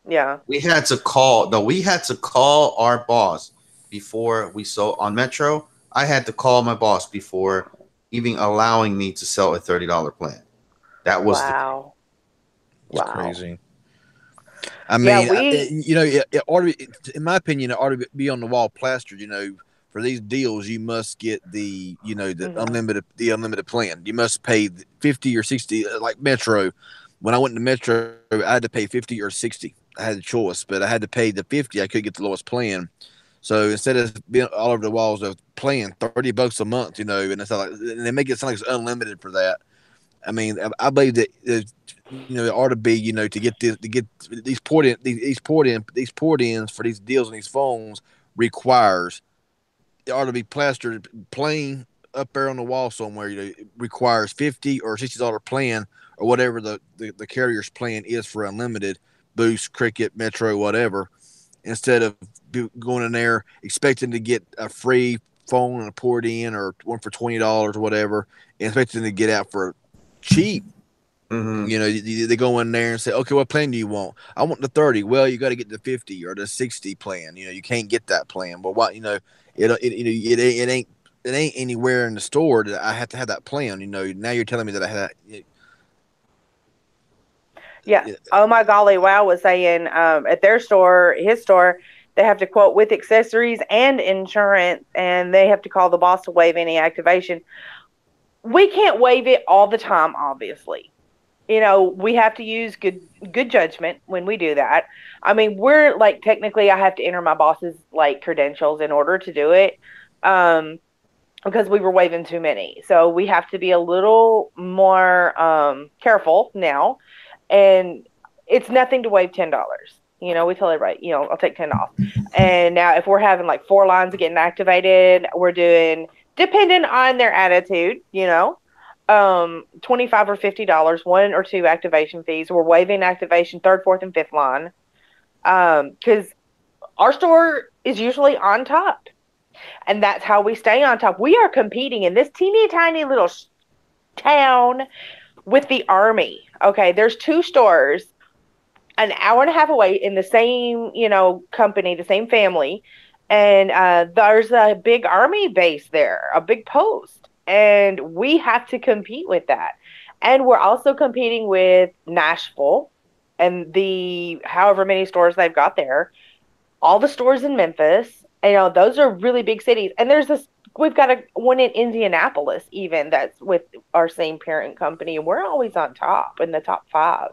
Yeah. We had to call our boss before we sold on Metro. I had to call my boss before even allowing me to sell a $30 plan. That was wow. It's Wow. crazy. I mean, Yeah, it ought to be, in my opinion, it ought to be on the wall plastered. For these deals, you must get the unlimited plan. You must pay 50 or 60, like Metro. When I went to Metro, I had to pay 50 or 60. I had a choice, but I had to pay the 50. I could get the lowest plan. So instead of being all over the walls of paying $30 a month, and it's like, and they make it sound like it's unlimited for that. I mean, I believe that it ought to be, to get these port ins for these deals on these phones requires, it ought to be plastered plain up there on the wall somewhere. It requires $50 or $60 plan or whatever the carrier's plan is for unlimited, Boost, Cricket, Metro, whatever. Instead of going in there expecting to get a free phone and a port in or one for $20 or whatever, and expecting to get out for cheap. Mm-hmm. They go in there and say, okay, what plan do you want? I want the 30. Well, you got to get the 50 or the 60 plan. You can't get that plan. But what, it ain't anywhere in the store that I have to have that plan. Now you're telling me that I had that. Yeah. Oh my golly, Wow was saying at their store, his store, they have to quote with accessories and insurance, and they have to call the boss to waive any activation. We can't waive it all the time, obviously. We have to use good judgment when we do that. I mean, we're like, technically I have to enter my boss's like credentials in order to do it. Because we were waiving too many. So we have to be a little more careful now. And it's nothing to waive $10. We tell everybody, I'll take $10 off. And now if we're having like 4 lines getting activated, we're doing, depending on their attitude, $25 or $50, 1 or 2 activation fees. We're waiving activation 3rd, 4th, and 5th line. Because our store is usually on top. And that's how we stay on top. We are competing in this teeny tiny little town with the Army. Okay, there's 2 stores an hour and a half away in the same, company, the same family. And there's a big Army base there, a big post. And we have to compete with that. And we're also competing with Nashville and the however many stores they've got there. All the stores in Memphis. Those are really big cities. And we've got one in Indianapolis even that's with our same parent company. And we're always on top in the top 5.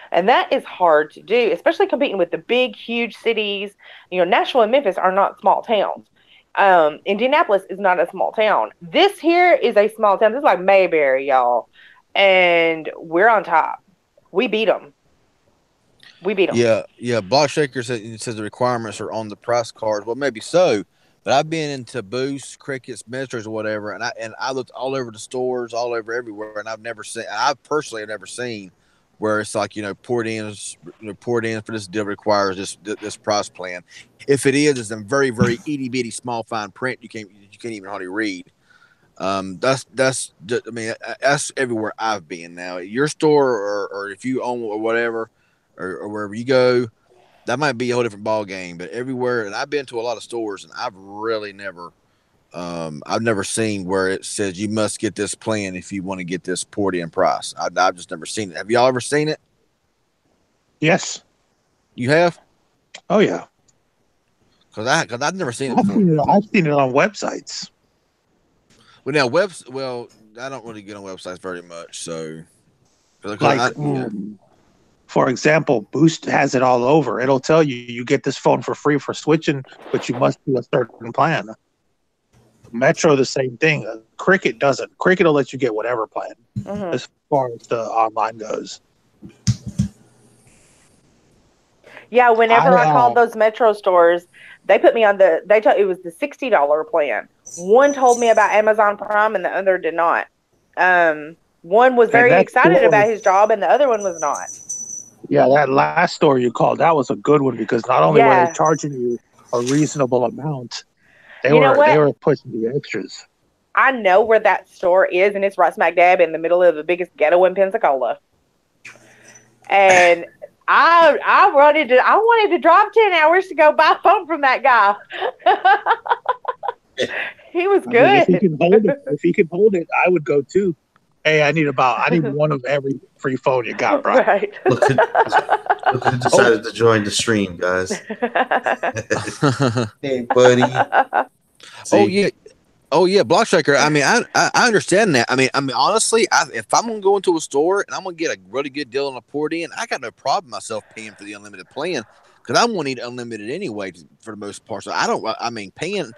And that is hard to do, especially competing with the big, huge cities. Nashville and Memphis are not small towns. Indianapolis is not a small town. This here is a small town. This is like Mayberry, y'all. And we're on top. We beat them. Yeah. Block Shaker says the requirements are on the price cards. Well, maybe so. But I've been into Boosts, Crickets, Metros, or whatever, and I looked all over the stores, all over everywhere, and I personally have never seen where it's like, port in for this deal requires this price plan. If it is, it's in very, very itty bitty small fine print. You can't even hardly read. That's everywhere I've been. Now your store or if you own or whatever or wherever you go, that might be a whole different ball game. But everywhere, and I've been to a lot of stores, and I've really never. I've never seen where it says you must get this plan if you want to get this port in price. I've just never seen it. Have y'all ever seen it? Yes. You have? Oh yeah. Because I've never seen it before. I've seen it on websites. Well, now I don't really get on websites very much. So, for example, Boost has it all over. It'll tell you get this phone for free for switching, but you must do a certain plan. Metro, the same thing. Cricket doesn't. Cricket will let you get whatever plan as far as the online goes. Yeah, whenever I called those Metro stores, they put me on it was the $60 plan. One told me about Amazon Prime and the other did not. One was And very that excited store- about his job, and the other one was not. Yeah, that last store you called, that was a good one because not only were Yeah. they charging you a reasonable amount, they You know what? were pushing the extras. I know where that store is, and it's right smack dab in the middle of the biggest ghetto in Pensacola. And I wanted to drive 10 hours to go buy a phone from that guy. He was I good. mean, if he can hold it, I would go too. Hey, I need one of every free phone you got, bro. Right. Look who decided to join the stream, guys. Hey, buddy. See? Oh yeah, Block Striker. I mean, I understand that. I mean, honestly, if I'm gonna go into a store and I'm gonna get a really good deal on a port in, I got no problem myself paying for the unlimited plan because I'm gonna need unlimited anyway for the most part. So I mean, paying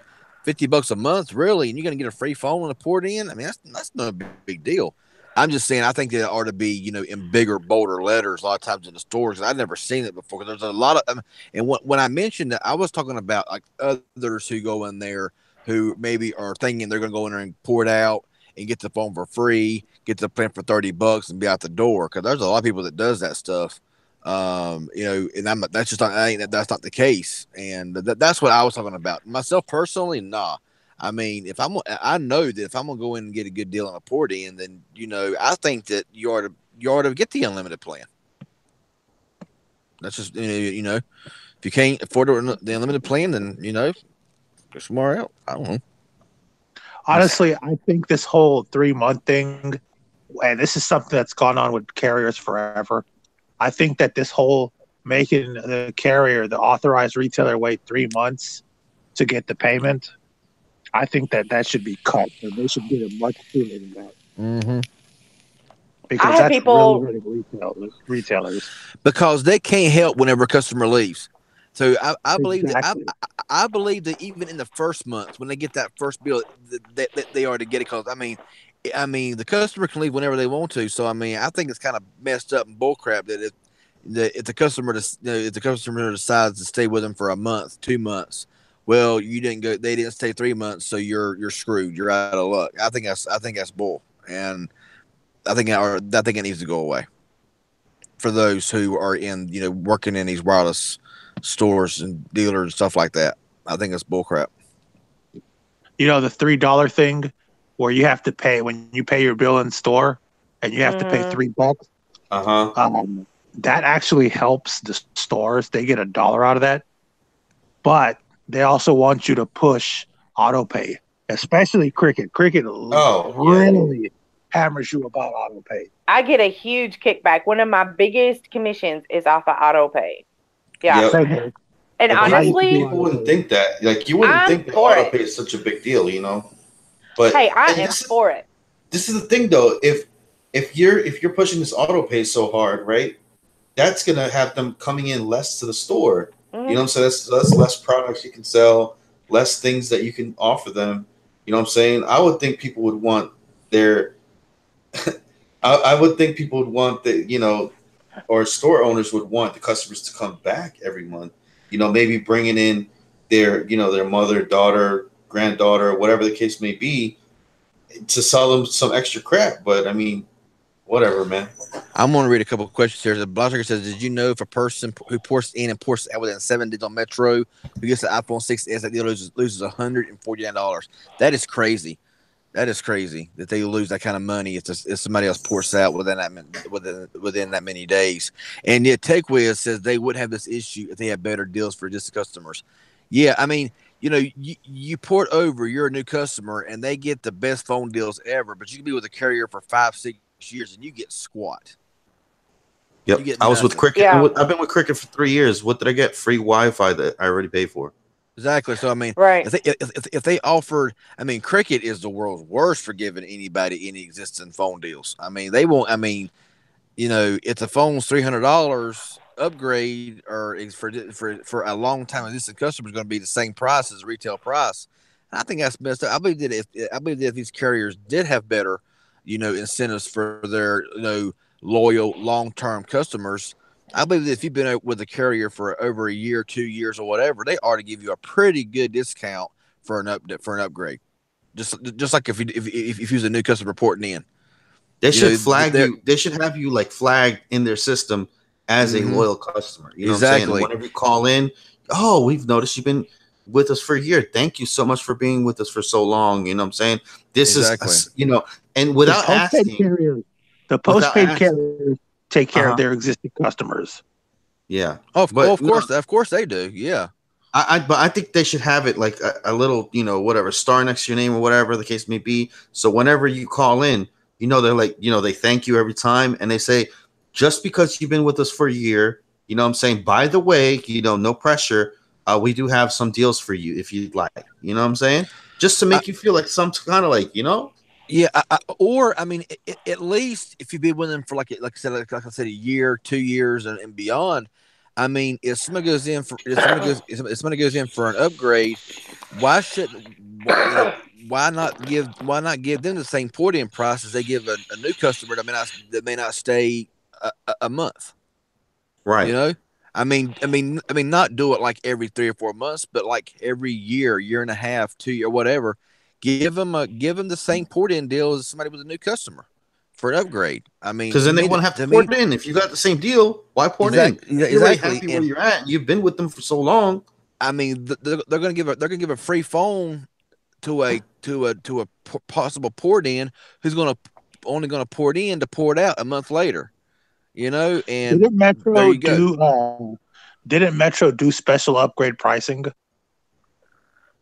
$50 a month really, and you're gonna get a free phone on a port in. I mean, that's no big deal. I'm just saying, I think that it ought to be, in bigger, bolder letters a lot of times in the stores. I've never seen it before because there's a lot of, and when I mentioned that, I was talking about like others who go in there who maybe are thinking they're going to go in there and pour it out and get the phone for free, get the plan for $30 and be out the door. Because there's a lot of people that does that stuff. And that's just not, that's not the case. And that's what I was talking about. Myself personally, nah. I mean, I know that if I'm gonna go in and get a good deal on a port in, then I think that you ought to get the unlimited plan. That's just if you can't afford the unlimited plan, then go somewhere else. I don't know. Honestly, I think this whole 3-month thing, and this is something that's gone on with carriers forever. I think that this whole making the carrier, the authorized retailer, wait 3 months to get the payment, I think that should be cut. And they should get it much sooner than that. Mm-hmm. Because that's really hurting retailers. Because they can't help whenever a customer leaves. So I believe Exactly. that I believe that even in the first month when they get that first bill, that they are to get it. Because I mean the customer can leave whenever they want to. So I mean I think it's kind of messed up and bullcrap that if the customer decides to stay with them for a month, 2 months, well they didn't stay 3 months, so you're screwed. You're out of luck. I think that's bull, and I think it needs to go away for those who are in working in these wireless stores and dealers and stuff like that. I think it's bullcrap. The $3 thing where you have to pay when you pay your bill in store and you have to pay $3. That actually helps the stores. They get $1 out of that, but they also want you to push auto pay, especially Cricket. Cricket really hammers you about auto pay. I get a huge kickback. One of my biggest commissions is off of auto pay. Yeah. Yep. And honestly, people wouldn't think that. Like you wouldn't think that auto pay is such a big deal, But hey, I am for it. This is the thing, though. If you're pushing this auto pay so hard, right? That's gonna have them coming in less to the store. Mm-hmm. So that's less products you can sell, less things that you can offer them. You know what I'm saying? I would think people would want their. I would think people would want or store owners would want the customers to come back every month. Maybe bringing in their mother, daughter, granddaughter, whatever the case may be, to sell them some extra crap. But I mean, whatever, man. I'm going to read a couple of questions here. The blogger says, "Did you know if a person who ports in and ports out within 7 days on Metro who gets the iPhone 6s that deal loses $149? That is crazy. That is crazy that they lose that kind of money if somebody else ports out within that many days." And yet, TechWiz says they would have this issue if they had better deals for just customers. Yeah, I mean, you port over, you're a new customer, and they get the best phone deals ever, but you can be with a carrier for 5-6 years and you get squat. Yep, I was with Cricket. Yeah. I've been with Cricket for 3 years. What did I get? Free Wi-Fi that I already paid for. Exactly. So I mean, right. If they offered, I mean, Cricket is the world's worst for giving anybody any existing phone deals. I mean, they won't. I mean, if the phone's $300 upgrade or for a long time existing customer is going to be the same price as the retail price. I think that's messed up. I believe that if these carriers did have better, incentives for their loyal long-term customers, I believe that if you've been with a carrier for over a year, 2 years, or whatever, they ought to give you a pretty good discount for an upgrade. Just like if you was a new customer reporting in. They should flag you. They should have you like flagged in their system as a loyal customer. You know what I'm saying? And whenever you call in, oh, we've noticed you've been with us for a year. Thank you so much for being with us for so long. You know what I'm saying? This is, you know, and without asking, the postpaid carriers take care of their existing customers. Yeah. Oh, of course they do. Yeah. But I think they should have it like a little, you know, whatever star next to your name or whatever the case may be. So whenever you call in, you know, they're like, you know, they thank you every time. And they say, just because you've been with us for a year, you know what I'm saying? By the way, you know, no pressure. We do have some deals for you if you'd like. You know what I'm saying? Just to make you feel like some kind of like, you know? Yeah. I mean, at least if you've been with them for like I said, a year, 2 years and beyond, I mean, if somebody goes in for an upgrade, why not give them the same port-in price as they give a new customer that may not stay a month, right? You know, I mean, not do it like every 3 or 4 months, but like every year and a half, 2 year, whatever. Give them the same port-in deal as somebody with a new customer for an upgrade. I mean, because then they won't have to port in. If you got the same deal, why port in? You're really happy where you're at. You've been with them for so long. I mean, they're going to give a free phone to a possible port in who's only going to port in to port out a month later. You know, and didn't Metro do special upgrade pricing?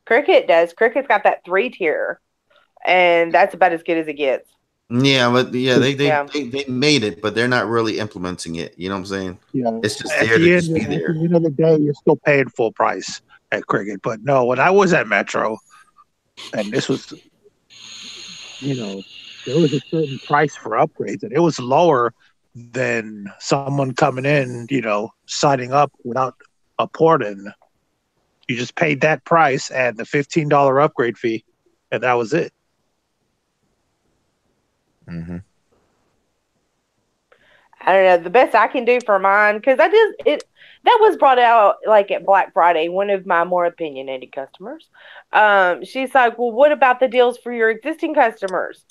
Cricket does. Cricket's got that 3-tier, and that's about as good as it gets. Yeah, but they made it, but they're not really implementing it. You know what I'm saying? Yeah, it's just there to just be there. At the end of the day, you're still paying full price at Cricket. But no, when I was at Metro, and this was, you know, there was a certain price for upgrades, and it was lower than someone coming in, you know, signing up without a port in. You just paid that price and the $15 upgrade fee, and that was it. Mm-hmm. I don't know. The best I can do for mine, because that was brought out like at Black Friday. One of my more opinionated customers, she's like, "Well, what about the deals for your existing customers?"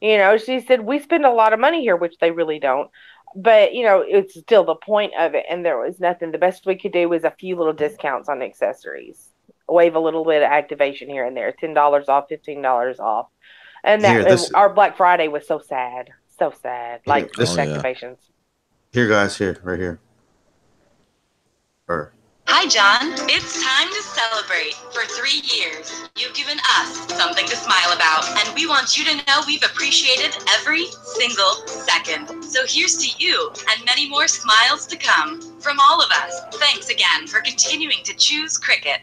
You know, she said, "We spend a lot of money here," which they really don't. But, you know, it's still the point of it. And there was nothing. The best we could do was a few little discounts on accessories. Waive a little bit of activation here and there. $10 off, $15 off. And our Black Friday was so sad. So sad. Like, activations. Here, guys. Here. Right here. Hi, John. It's time to celebrate. For 3 years, you've given us something to smile about, and we want you to know we've appreciated every single second. So here's to you, and many more smiles to come. From all of us, thanks again for continuing to choose Cricket.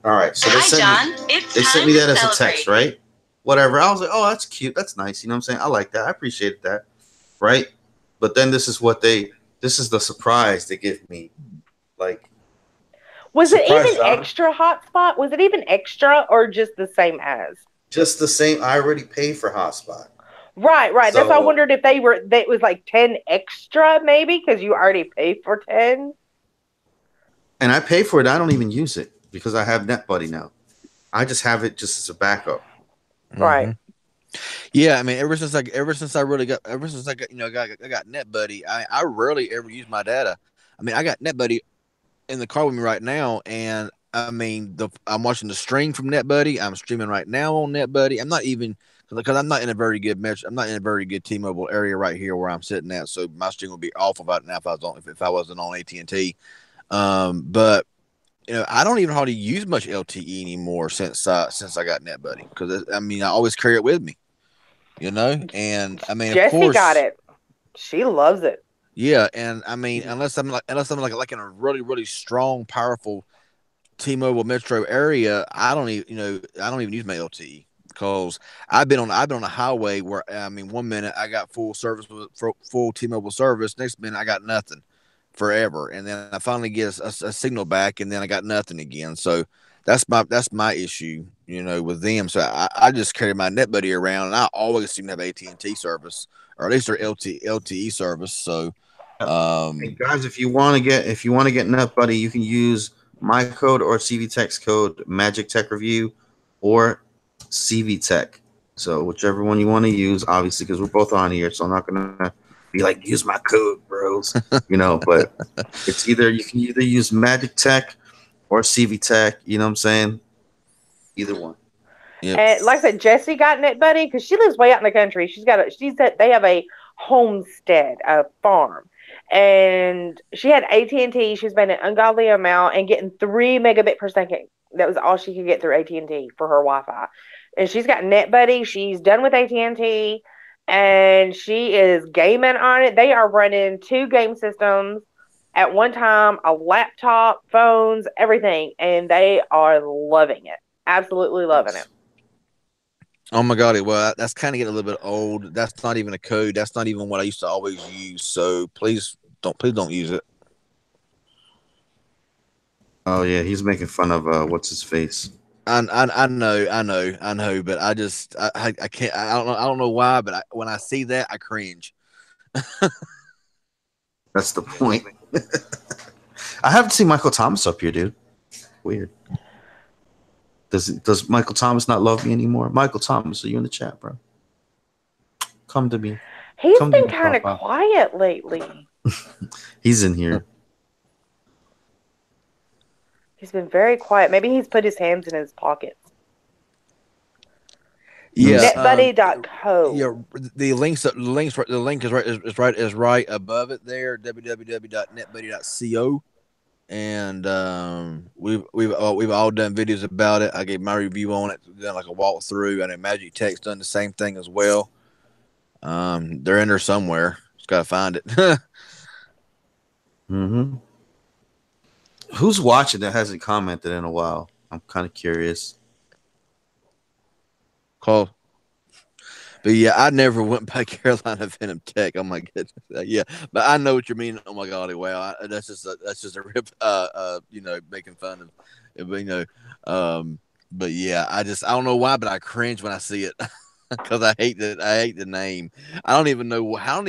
All right, so they sent me that as a text, right? Whatever. I was like, oh, that's cute. That's nice. You know what I'm saying? I like that. I appreciate that. Right? But then this is the surprise they give me. Like, was it even extra hotspot? Was it even extra or just the same as? Just the same. I already paid for hotspot. Right. So, that's why I wondered if it was like 10 extra maybe because you already paid for 10. And I pay for it. I don't even use it because I have NetBuddy now. I just have it just as a backup. Right. Mm-hmm. Yeah, I mean, ever since I got NetBuddy, I rarely ever use my data. I mean, I got NetBuddy in the car with me right now, and I mean, I'm watching the stream from NetBuddy. I'm streaming right now on NetBuddy. I'm not even because I'm not in a very good I'm not in a very good T-Mobile area right here where I'm sitting at. So my stream would be off about now if I wasn't on AT&T. But you know, I don't even hardly use much LTE anymore since I got NetBuddy because I mean I always carry it with me. You know, and I mean, Jessie of course, got it. She loves it. Yeah, and I mean, unless I'm like in a really, really strong, powerful T-Mobile metro area, I don't even use my LTE because I've been on a highway where I mean, 1 minute I got full service with full T-Mobile service, next minute I got nothing forever, and then I finally get a signal back, and then I got nothing again. So that's my issue, you know, with them. So I just carry my NetBuddy around, and I always seem to have AT&T service, or at least their LTE service. So, hey guys, if you want to get NetBuddy, you can use my code or CVTech's code, magictechreview, or CVTech. So whichever one you want to use, obviously, because we're both on here, so I'm not gonna be like use my code, bros. But it's you can either use Magic Tech or CV Tech. You know what I'm saying? Either one. Yep. And like I said, Jessie got NetBuddy because she lives way out in the country. They have a homestead, a farm, and she had AT&T. She was paying an ungodly amount and getting 3 megabit per second. That was all she could get through AT&T for her Wi-Fi. And she's got NetBuddy. She's done with AT&T, and she is gaming on it. They are running 2 game systems at one time, a laptop, phones, everything, and they are loving it. Absolutely loving it. Oh my God! Well, that's kind of getting a little bit old. That's not even a code. That's not even what I used to always use. So please don't use it. Oh yeah, he's making fun of what's his face. I know, but I can't. I don't know why, but when I see that, I cringe. That's the point. I haven't seen Michael Thomas up here, dude. Weird. Does Michael Thomas not love me anymore? Michael Thomas, are you in the chat, bro? Come to me. He's been kind of quiet lately. He's in here. He's been very quiet. Maybe he's put his hands in his pockets. Yeah. Netbuddy.co. Yeah, the link is right above it there. www.netbuddy.co. And we've all done videos about it. I gave my review on it, done like a walkthrough. I know Magic Tech's done the same thing as well. They're in there somewhere. Just gotta find it. Mm-hmm. Who's watching that hasn't commented in a while? I'm kind of curious. Call. But yeah, I never went by Carolina Venom Tech. Oh my goodness, yeah. But I know what you mean. Oh my God, wow, that's just a rip. Making fun of it. But yeah, I don't know why, but I cringe when I see it because I hate the name. I don't even know how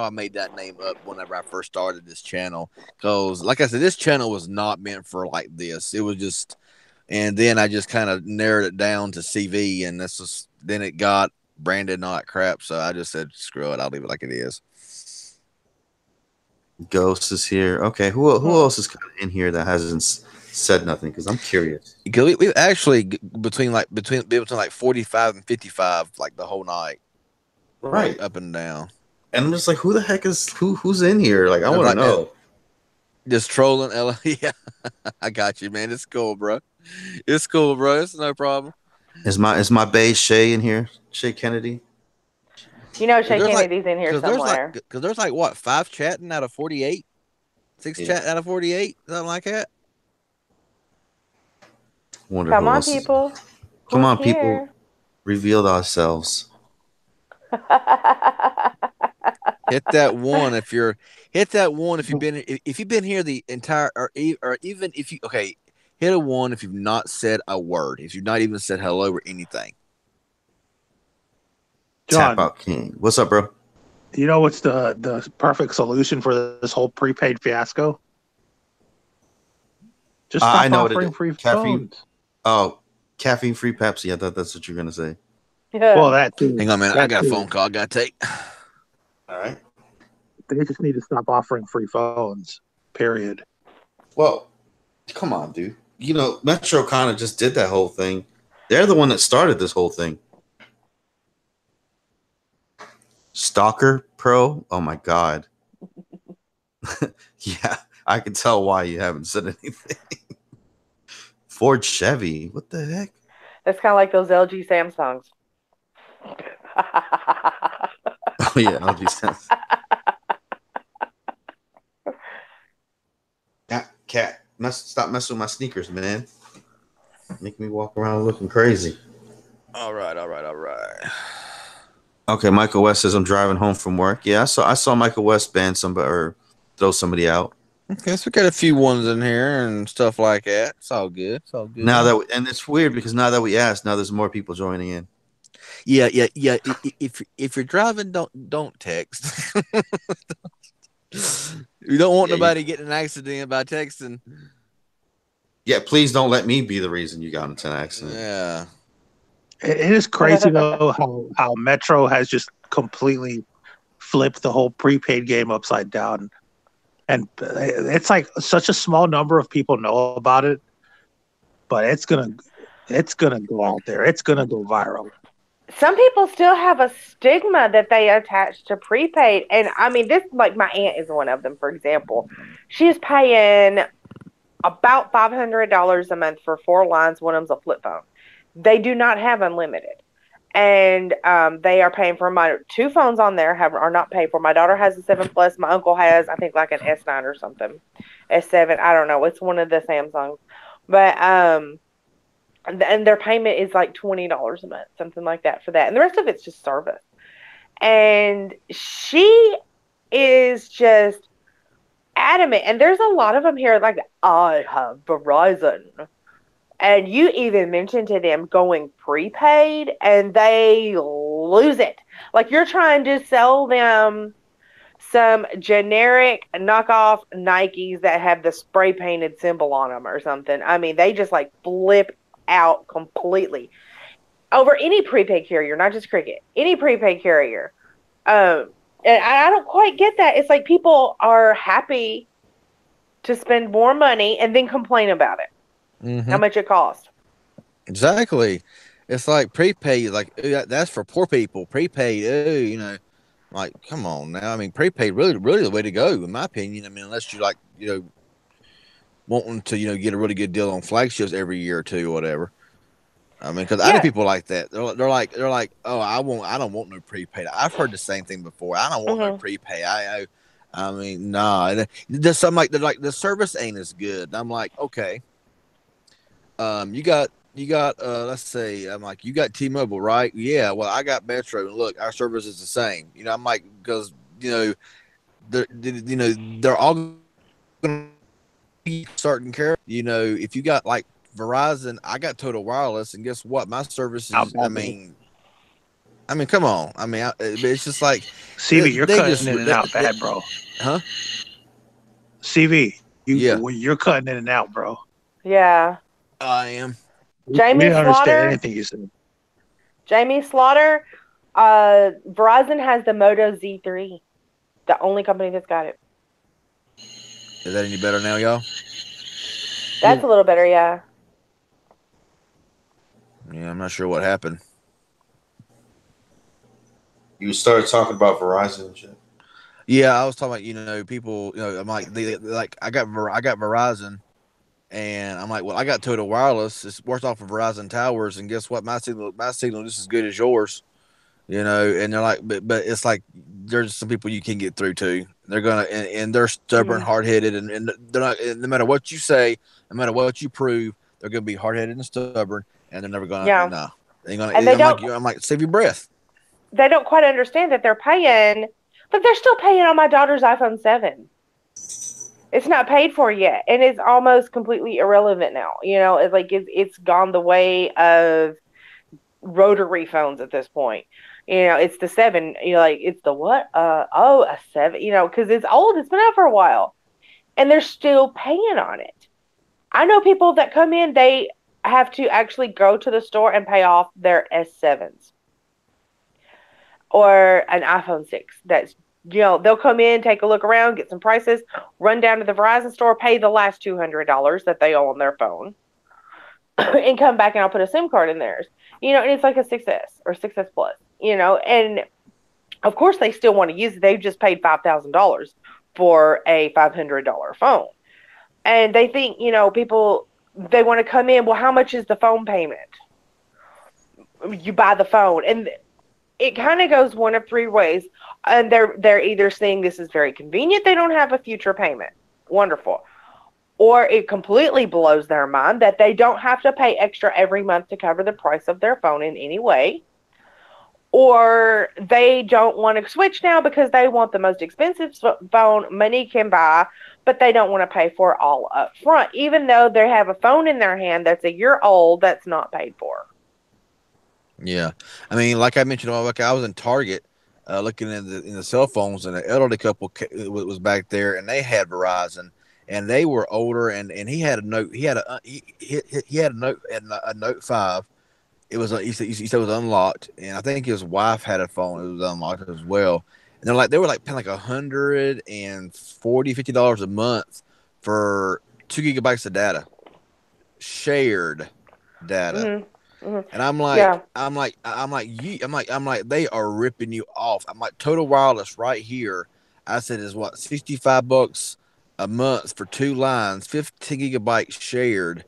I made that name up whenever I first started this channel. Because like I said, this channel was not meant for like this. It was just, and then I just kind of narrowed it down to CV, and then it got branded and all that crap, so I just said screw it, I'll leave it like it is. Ghost is here. Okay, who else is kind of in here that hasn't said nothing? Because I'm curious. Because we actually between 45 and 55 like the whole night, right, like, up and down. And I'm just like, who the heck is who's in here? Like, I want to know. Just trolling, Ella. Yeah, I got you, man. It's cool, bro. It's cool, bro. It's no problem. Is my bae Shay in here? Shay Kennedy. Shay Kennedy's in here somewhere. Because there's like what, 5 chatting out of 48, 6 chatting out of 48, something like that. Come on, people. Come on, people. Reveal ourselves. Hit that one if you've been here the entire or even if you hit a 1 if you've not said a word, if you've not even said hello or anything. John, Tap out King. What's up, bro? You know what's the perfect solution for this whole prepaid fiasco? Just stop offering free phones. Oh, caffeine free Pepsi. I thought that's what you're gonna say. Yeah. Well, that too. Hang on, man. I got a phone call I gotta take. All right. They just need to stop offering free phones. Period. Well, come on, dude. Metro kind of just did that whole thing. They're the one that started this whole thing. Stalker Pro. Oh my God. Yeah, I can tell why you haven't said anything. Ford Chevy. What the heck? That's kind of like those LG Samsungs. Oh yeah, LG Samsung. Cat, stop messing with my sneakers, man. Make me walk around looking crazy. All right. Okay, Michael West says I'm driving home from work. Yeah, I saw Michael West ban somebody or throw somebody out. Okay, so we got a few ones in here and stuff like that. It's all good. And it's weird because now that we asked, now there's more people joining in. Yeah. If you're driving, don't text. You don't want nobody getting an accident by texting. Yeah, please don't let me be the reason you got into an accident. Yeah. It is crazy though how Metro has just completely flipped the whole prepaid game upside down, and it's like such a small number of people know about it, but it's gonna go out there. It's gonna go viral. Some people still have a stigma that they attach to prepaid. And I mean, this, like, my aunt is one of them, for example. She's paying about $500 a month for 4 lines. One of them's a flip phone. They do not have unlimited. And they are paying for my 2 phones on there are not paid for. My daughter has a 7 Plus. My uncle has, I think, like an S9 or something. S7. I don't know. It's one of the Samsungs. But, and their payment is like $20 a month, something like that for that. And the rest of it's just service. And she is just adamant. And there's a lot of them here like, I have Verizon. And you even mention to them going prepaid and they lose it. Like, you're trying to sell them some generic knockoff Nikes that have the spray painted symbol on them or something. I mean, they just like flip out completely over any prepaid carrier, not just Cricket, any prepaid carrier. And I don't quite get that. It's like people are happy to spend more money and then complain about it, how much it costs. Exactly. It's like prepaid, like that's for poor people. Prepaid, you know, like, come on now. I mean, prepaid really the way to go, in my opinion. I mean, unless you like, you know, wanting to, you know, get a really good deal on flagships every year or two or whatever. I mean, because I know people like that. They're like, oh, I don't want no prepaid. I've heard the same thing before. I don't want no prepaid. I mean, nah. There's something like the service ain't as good. I'm like, okay. You got let's say, I'm like, you got T-Mobile, right? Yeah. Well, I got Metro, and look, our service is the same. You know, I'm like, because they're all gonna certain care. You know, if you got like Verizon, I got Total Wireless, and guess what? My service is. I mean, come on. I mean, it's just like CV, you're cutting in and out bad, bro. Huh? CV, you're cutting in and out, bro. Yeah, I am. Jamie we don't Slaughter. Understand anything you said. Jamie Slaughter. Verizon has the Moto Z3, the only company that's got it. Is that any better now, y'all? That's a little better, yeah. Yeah, I'm not sure what happened. You started talking about Verizon and shit. Yeah, I was talking about, you know, people, you know, I'm like, I got Verizon, and I'm like, well, I got Total Wireless. It's worse off of Verizon towers, and guess what? My signal is just as good as yours, you know. And they're like, but it's like there's some people you can get through to. They're gonna and they're stubborn, hard headed, and they're not. No matter what you say, no matter what you prove, they're gonna be hard headed and stubborn, and they're never gonna. Yeah. No, they're gonna. And I'm like, save your breath. They don't quite understand that they're paying, but they're still paying on my daughter's iPhone 7. It's not paid for yet, and it's almost completely irrelevant now. You know, it's like it's gone the way of rotary phones at this point. You know, it's the 7. You know, like, it's the what? A 7. You know, because it's old. It's been out for a while, and they're still paying on it. I know people that come in. They have to actually go to the store and pay off their S7s or an iPhone 6. That's, you know, they'll come in, take a look around, get some prices, run down to the Verizon store, pay the last $200 that they owe on their phone, and come back and I'll put a SIM card in theirs. You know, and it's like a 6S or 6S Plus, you know, and of course they still want to use it. They've just paid $5,000 for a $500 phone. And they think, you know, people, they want to come in, well, how much is the phone payment? You buy the phone, and it kind of goes one of 3 ways. And they're either saying this is very convenient, they don't have a future payment. Wonderful. Or it completely blows their mind that they don't have to pay extra every month to cover the price of their phone in any way. Or they don't want to switch now because they want the most expensive phone money can buy, but they don't want to pay for it all up front, even though they have a phone in their hand that's a year old that's not paid for. Yeah. I mean, like I mentioned, I was in Target looking in the cell phones, and an elderly couple was back there, and they had Verizon, and they were older, and he had a Note. He had a Note 5, It was he said it was unlocked, and I think his wife had a phone. It was unlocked as well. And they were like paying like $150 a month for 2 GB of data, shared data. And I'm like, they are ripping you off. I'm like, Total Wireless right here. I said is what, $65 a month for 2 lines, 15 gigabytes shared.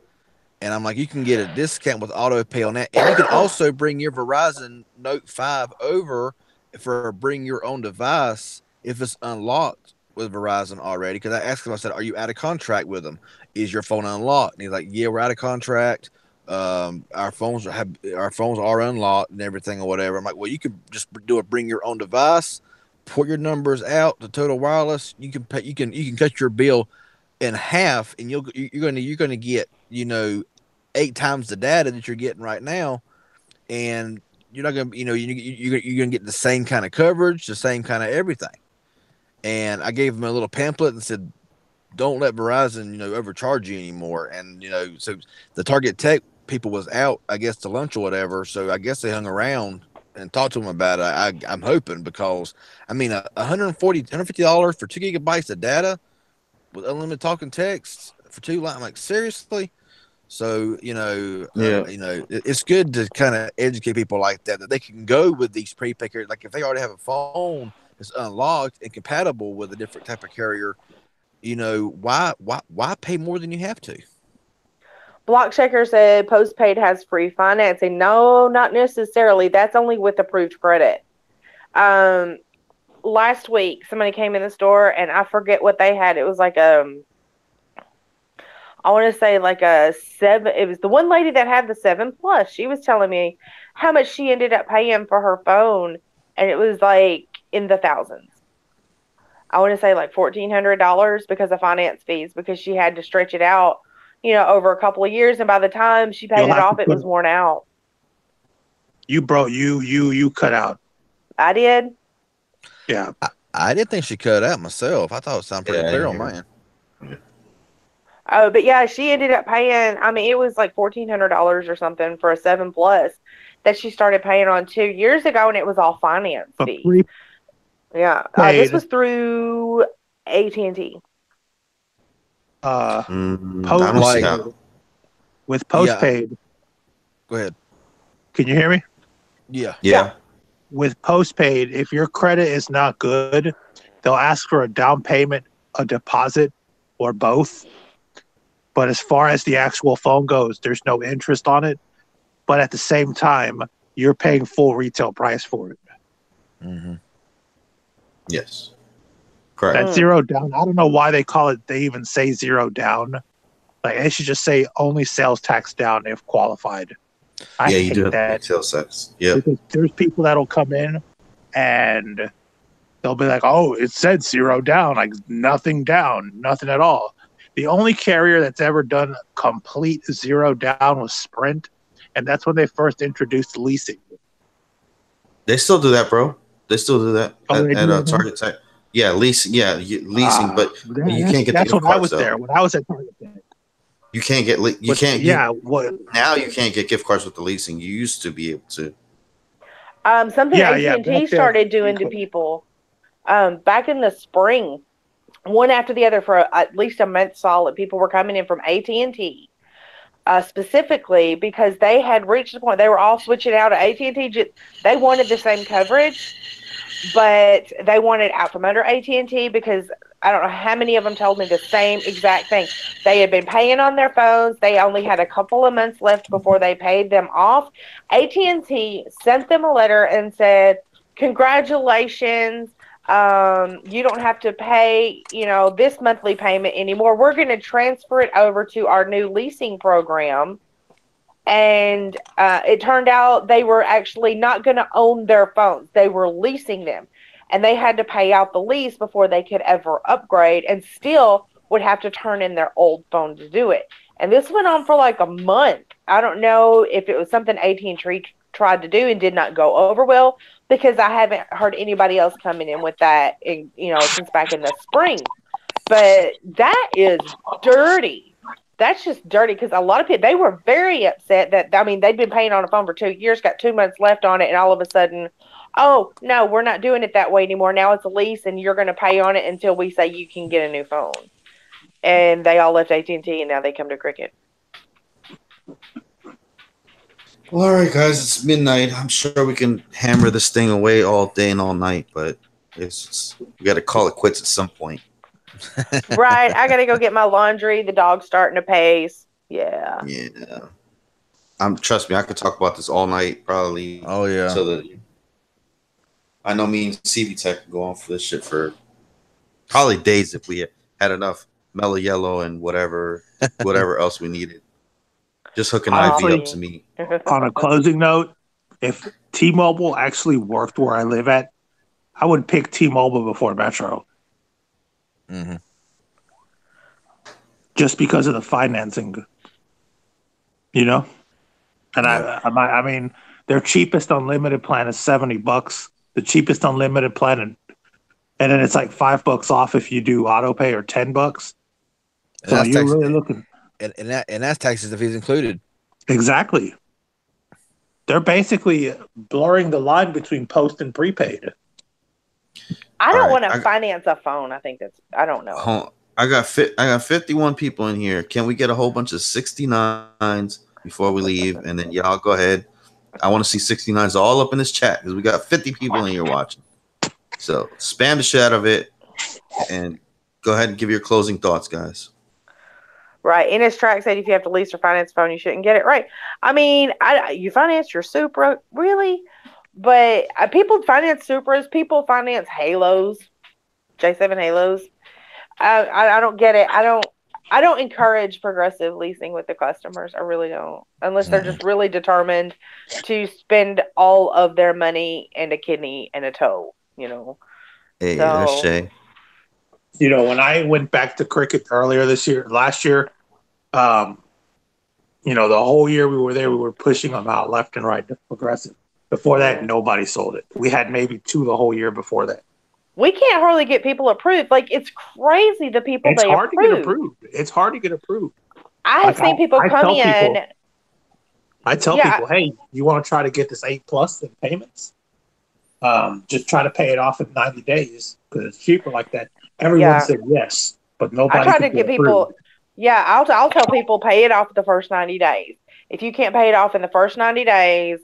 And I'm like, you can get a discount with auto pay on that. And you can also bring your Verizon Note 5 over for bring your own device if it's unlocked with Verizon already. Because I asked him, I said, are you out of contract with them? Is your phone unlocked? And he's like, yeah, we're out of contract. Our phones are unlocked and everything or whatever. I'm like, well, you could just bring your own device, port your numbers out to Total Wireless. You can pay, you can cut your bill in half, and you're gonna get 8 times the data that you're getting right now, and you're not gonna you're gonna get the same kind of coverage, the same kind of everything. And I gave him a little pamphlet and said, don't let Verizon overcharge you anymore. And so the Target Tech people was out, I guess, to lunch or whatever. So I guess they hung around and talked to him about it. I'm hoping, because I mean, $150 for 2 gigabytes of data with unlimited talk and text for 2 lines. I'm like, seriously? So it's good to kind of educate people like that they can go with these prepaid carriers. Like if they already have a phone that's unlocked and compatible with a different type of carrier, why pay more than you have to? Block Checker said postpaid has free financing. No, not necessarily. That's only with approved credit. Last week somebody came in the store and I forget what they had. It was like I want to say like a 7. It was the one lady that had the 7 Plus. She was telling me how much she ended up paying for her phone, and it was like in the thousands. I want to say like $1,400 because of finance fees, because she had to stretch it out, over a couple of years, and by the time she paid it off, it was worn out. You cut out. I did. Yeah. I didn't think she cut out myself. I thought it sounded pretty clear on mine. Oh, but yeah, she ended up paying, I mean, it was like $1,400 or something for a 7 Plus that she started paying on 2 years ago, and it was all finance fees. Yeah. This was through AT&T. With postpaid. Yeah. Go ahead. Can you hear me? Yeah. With postpaid, if your credit is not good, they'll ask for a down payment, a deposit, or both. But as far as the actual phone goes, there's no interest on it. But at the same time, you're paying full retail price for it. Mm-hmm. Yes. Correct. That zero down, I don't know why they even say zero down. Like, they should just say only sales tax down if qualified. I hate you do that. have sales tax. Yeah. Because there's people that'll come in and they'll be like, oh, it said zero down, like nothing down, nothing at all. The only carrier that's ever done complete zero down was Sprint, and that's when they first introduced leasing. They still do that, bro. They still do that at Target Tech. Yeah, leasing. Yeah, leasing, but you can't get. That's when I was there. When I was at Target Tech, you can't get. Now you can't get gift cards with the leasing. You used to be able to. Something AT&T started doing to people back in the spring. One after the other for at least a month solid. People were coming in from AT&T specifically because they had reached the point they were all switching out of AT&T. They wanted the same coverage, but they wanted out from under AT&T because I don't know how many of them told me the same exact thing. They had been paying on their phones. They only had a couple of months left before they paid them off. AT&T sent them a letter and said, congratulations. You don't have to pay, this monthly payment anymore. We're going to transfer it over to our new leasing program. And it turned out they were actually not going to own their phones. They were leasing them. And they had to pay out the lease before they could ever upgrade, and still would have to turn in their old phone to do it. And this went on for like a month. I don't know if it was something AT&T tried to do and did not go over well, because I haven't heard anybody else coming in with that, since back in the spring. But that is dirty. that's just dirty because a lot of people, they were very upset that, I mean, they'd been paying on a phone for 2 years, got 2 months left on it, and all of a sudden, oh, no, we're not doing it that way anymore. Now it's a lease, and you're going to pay on it until we say you can get a new phone. And they all left AT&T, and now they come to Cricket. Well, all right, guys, it's midnight. I'm sure we can hammer this thing away all day and all night, but we got to call it quits at some point. Right. I got to go get my laundry. The dog's starting to pace. Yeah. Yeah. Trust me, I could talk about this all night, probably. Oh, yeah. So I know me and CV Tech can go on for this shit for probably days if we had enough mellow yellow and whatever else we needed. Just hook an IV up to me. On a closing note, if T-Mobile actually worked where I live at, I would pick T-Mobile before Metro. Mm-hmm. Just because of the financing, you know? And I mean, their cheapest unlimited plan is $70. The cheapest unlimited plan, and then it's like $5 off if you do auto pay, or $10. So you're really looking. And that's taxes if he's included. Exactly. They're basically blurring the line between post and prepaid. I don't want to finance a phone. I don't know. I got 51 people in here. Can we get a whole bunch of 69s before we leave? And then y'all go ahead. I want to see 69s all up in this chat because we got 50 people in here watching. So spam the shit out of it and go ahead and give your closing thoughts, guys. Right. In his track said if you have to lease or finance a phone, you shouldn't get it. Right. I mean, you finance your Supra, really? But people finance Supras. People finance Halos, J7 Halos. I don't get it. I don't encourage progressive leasing with the customers. I really don't. Unless they're just really determined to spend all of their money and a kidney and a toe, you know. Hey, that's Shay. You know, when I went back to Cricket last year, you know, the whole year we were there, we were pushing them out left and right to progressive. Before that, nobody sold it. We had maybe 2 the whole year before that. We can't hardly get people approved. Like, it's crazy the people it's they hard approve. To get approved. It's hard to get approved. I have seen people come in. I tell people, hey, you want to try to get this 8+ in payments? Just try to pay it off in 90 days because it's cheaper like that. Everyone said yes, but nobody. I try to get people. Yeah, I'll tell people pay it off the first 90 days. If you can't pay it off in the first 90 days,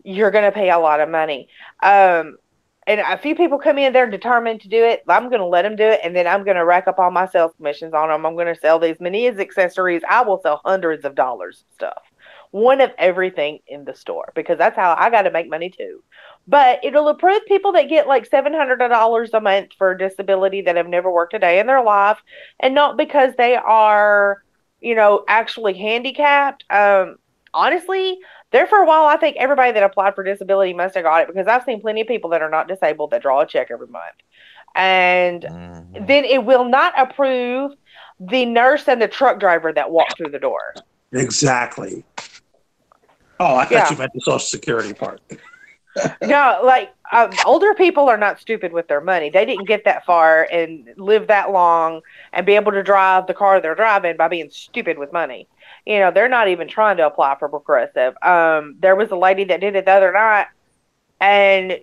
you're going to pay a lot of money. And a few people come in, they're determined to do it. I'm going to let them do it, and then I'm going to rack up all my sales commissions on them. I'm going to sell these many accessories. I will sell hundreds of dollars of stuff. One of everything in the store, because that's how I got to make money too. But it'll approve people that get like $700 a month for disability that have never worked a day in their life, and not because they are, you know, actually handicapped. Honestly, there for a while, I think everybody that applied for disability must have got it, because I've seen plenty of people that are not disabled that draw a check every month. And then it will not approve the nurse and the truck driver that walk through the door. Exactly. Oh, I thought you meant the Social Security part. No, like older people are not stupid with their money. They didn't get that far and live that long and be able to drive the car they're driving by being stupid with money. You know, they're not even trying to apply for progressive. There was a lady that did it the other night, and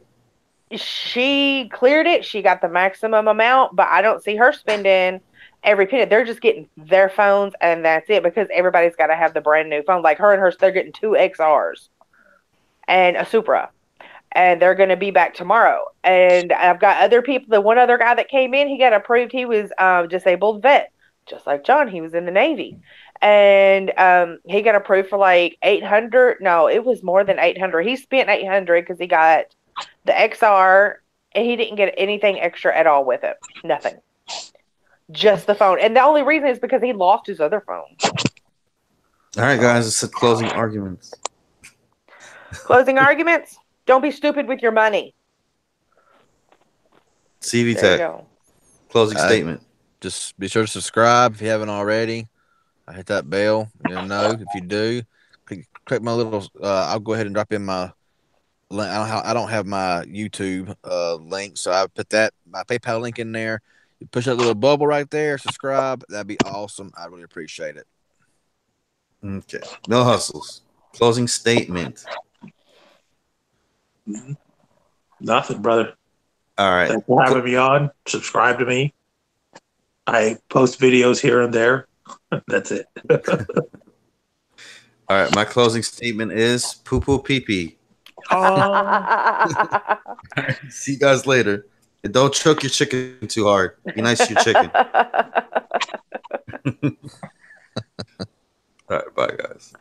she cleared it. She got the maximum amount, but I don't see her spending every penny. They're just getting their phones, and that's it, because everybody's got to have the brand new phone. Like her and hers, they're getting 2 XRs and a Supra. And they're going to be back tomorrow. And I've got other people. The one other guy that came in, he got approved. He was disabled vet, just like John. He was in the Navy. And he got approved for like 800. No, it was more than 800. He spent 800 because he got the XR, and he didn't get anything extra at all with it. Nothing. Just the phone. And the only reason is because he lost his other phone. All right, guys. It's closing arguments. Closing arguments? Don't be stupid with your money. CV Tech. Closing statement. Just be sure to subscribe if you haven't already. Hit that bell. You'll know if you do. Click my little. I'll go ahead and drop in my link. I don't have my YouTube link, so I put my PayPal link in there. You push that little bubble right there. Subscribe. That'd be awesome. I really appreciate it. Okay. No hustles. Closing statement. Nothing, brother. All right. Thanks for having me on. Subscribe to me. I post videos here and there. That's it. All right. My closing statement is poo poo pee pee. Oh, See you guys later. And don't choke your chicken too hard. Be nice to your chicken. All right. Bye, guys.